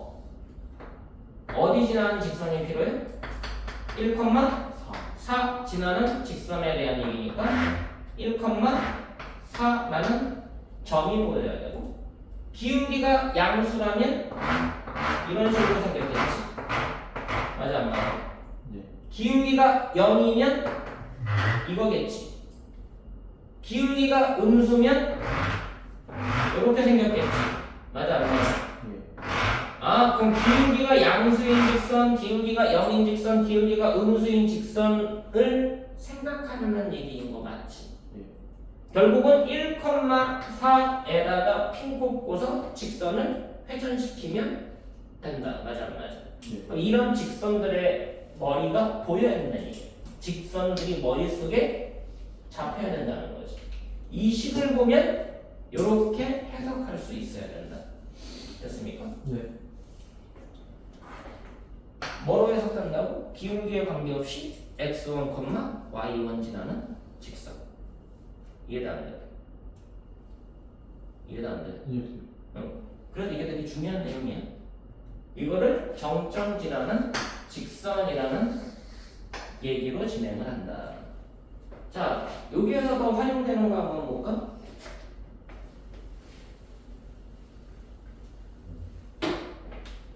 어디 지나는 직선이 필요해? 1,4 지나는 직선에 대한 얘기니까 1,4라는 점이 보여야 되고 기울기가 양수라면 이런 식으로 생겼겠지. 맞아 안 맞아?
예.
기울기가 0이면 이거겠지. 기울기가 음수면 이렇게 생겼겠지. 맞아 안 맞아?
예.
아 그럼 기울기가 양수인 직선, 기울기가 0인 직선, 기울기가 음수인 직선을 생각하는 얘기인 거 맞지?
예.
결국은 1,4에다가 핀 꽂고서 직선을 회전시키면 된다. 맞아 안 맞아?
예.
그럼 이런 직선들의 머리가 보여야 된다는 얘기야. 직선들이 머릿속에 잡혀야 된다는 거지. 이 식을 보면 이렇게 해석할 수 있어야 된다. 됐습니까?
네.
뭐로 해석된다고? 기울기에 관계없이 x1, y1 지나는 직선. 이해가 안 돼? 이해가 안 돼?
예.
응. 그래서 이게 되게 중요한 내용이야. 이거를 정점 지나는 직선이라는 얘기로 진행을 한다. 자, 여기에서 더 활용되는 거 한번 볼까?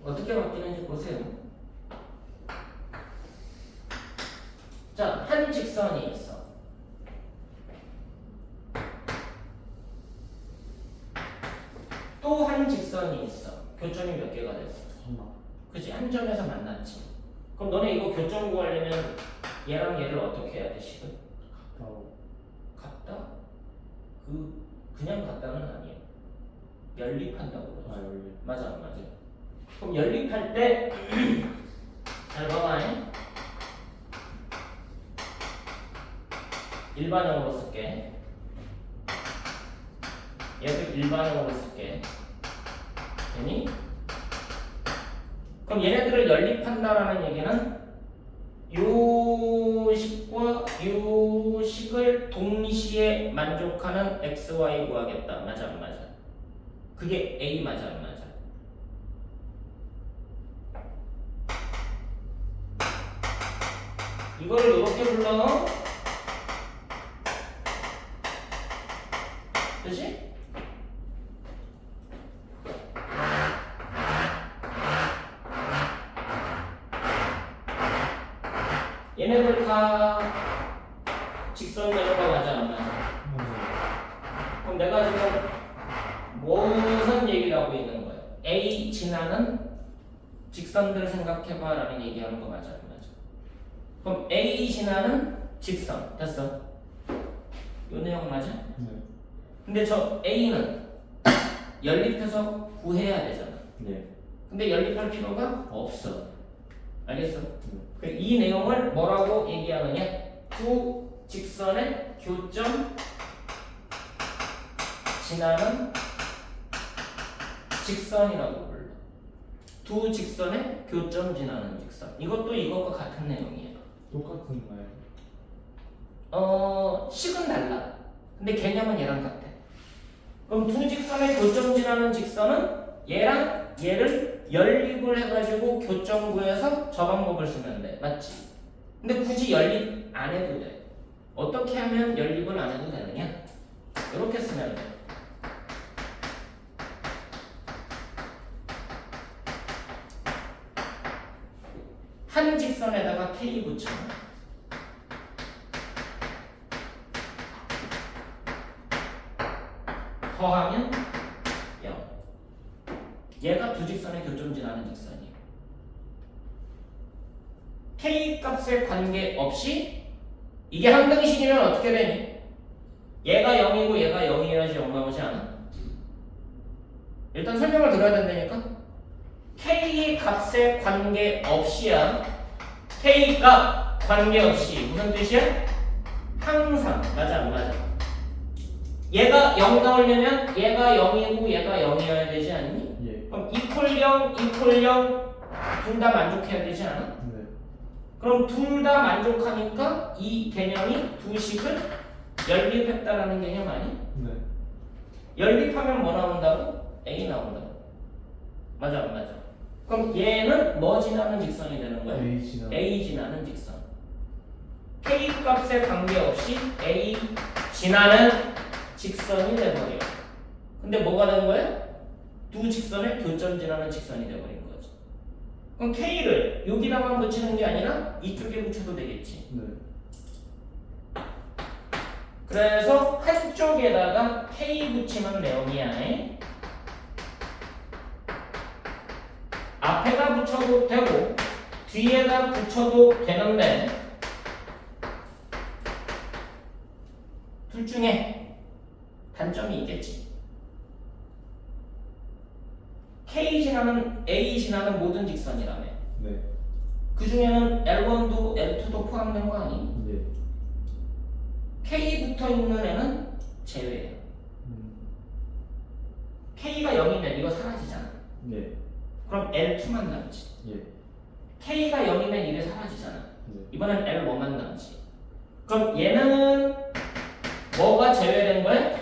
어떻게 바뀌는지 보세요. 자, 한 직선이 있어. 또 한 직선이 있어. 교점이 몇 개가 됐어?
하나.
그치? 한 점에서 만났지. 그럼 너네 이거 교점 구하려면 얘랑 얘를 어떻게 해야 돼, 식은?
갔다오.
같다? 그냥 같다는 아니야. 연립한다고 그러지.
아 여기.
맞아, 안 맞아? 그럼 연립할 때 잘 봐봐. 일반형으로 쓸게. 얘도 일반형으로 쓸게. 되니? 그럼 얘네들을 연립한다라는 얘기는 요 식과 요 식을 동시에 만족하는 x, y 구하겠다. 맞아 안 맞아? 그게 A 맞아 안 맞아? 이거를 이렇게 불러. 그치? 얘네들 다 직선 되는 거 맞아 안 맞아?
맞아요.
그럼 내가 지금 무슨 얘기를 하고 있는 거야? A 지나는 직선들 생각해봐 라는 얘기하는 거 맞아 안 맞아? 그럼 A 지나는 직선 됐어? 요 내용 맞아?
네.
근데 저 A는 연립해서 구해야 되잖아.
네.
근데 연립할 필요가 없어. 알겠어?
네.
이 내용을 뭐라고 얘기하느냐? 두 직선의 교점 지나는 직선이라고 불러. 두 직선의 교점 지나는 직선. 이것도 이것과 같은 내용이야.
똑같은가요?
식은 달라. 근데 개념은 얘랑 같아. 그럼 두 직선의 교점지라는 직선은 얘랑 얘를 연립을 해가지고 교점 구해서 저 방법을 쓰면 돼. 맞지? 근데 굳이 연립 안 해도 돼. 어떻게 하면 연립을 안 해도 되느냐? 이렇게 쓰면 돼. 한 직선에다가 K 붙여. 더하면 0. 얘가 두 직선의 교점지라는 직선이에요. K 값에 관계없이 이게 항등식이면 어떻게 되니? 얘가 0이고 얘가 0이어야지 0 나오지 않아? 일단 설명을 들어야 된다니까? K 값에 관계없이야. K 값 관계없이 무슨 뜻이야? 항상. 맞아 안 맞아? 얘가 0 나오려면 얘가 0이고 얘가 0이어야 되지 않니?
예.
그럼 이퀄 0, 이퀄 0 둘 다 만족해야 되지 않아?
네.
그럼 둘 다 만족하니까 이 개념이 두 식을 연립했다라는 개념 아니?
네.
연립하면 뭐 나온다고? A 나온다고. 맞아 안 맞아? 그럼 얘는 뭐 지나는 직선이 되는 거야?
A 지나.
A 지나는 직선. K 값에 관계없이 A 지나는 직선이 돼버려. 근데 뭐가 된 거야? 두 직선의 교점 지나는 직선이 돼버린 거지. 그럼 K를 여기다만 붙이는 게 아니라 이쪽에 붙여도 되겠지.
네.
그래서 한쪽에다가 K 붙이면 내용이야. 앞에다 붙여도 되고 뒤에다 붙여도 되는데 둘 중에 단점이 있겠지. K 지나는 A 지나는 모든 직선이라며.
네.
그 중에는 L1도 L2도 포함된 거 아니?
예.
K 붙어 있는 애는 제외야.
음.
K가 0이면 이거 사라지잖아.
네.
그럼 L2만 남지.
예.
K가 0이면 이게 사라지잖아.
네.
이번엔 L1만 남지. 그럼 얘는 뭐가 제외된 거야?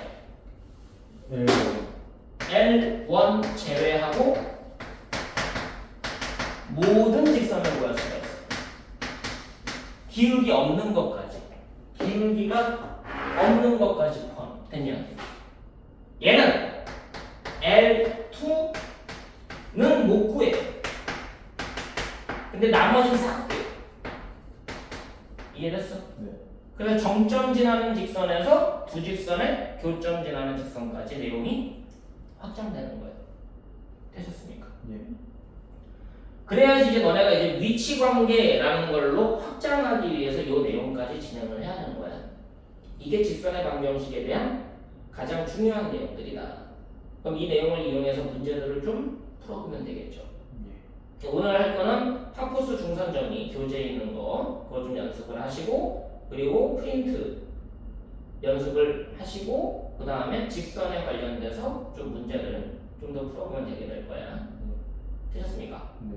L.
L1 제외하고 모든 직선을 구할 수가 있어. 기울기 없는 것까지. 기울기가 없는 것까지 포함됐냐? 얘는 L2는 못 구해. 근데 나머지는 싹 구해. 이해됐어?
네.
그래서 정점 지나는 직선에서 두 직선의 교점 지나는 직선까지 내용이 확장되는 거예요. 되셨습니까?
예.
그래야지 이제 너네가 이제 위치 관계라는 걸로 확장하기 위해서 이 내용까지 진행을 해야 되는 거야. 이게 직선의 방정식에 대한 가장 중요한 내용들이다. 그럼 이 내용을 이용해서 문제들을 좀 풀어보면 되겠죠.
예.
오늘 할 거는 파포스 중선정의 교재에 있는 거 그거 좀 연습을 하시고 그리고 프린트 연습을 하시고 그 다음에 직선에 관련돼서 좀 문제를 좀 더 풀어보면 되게 될 거야. 되셨습니까?
네.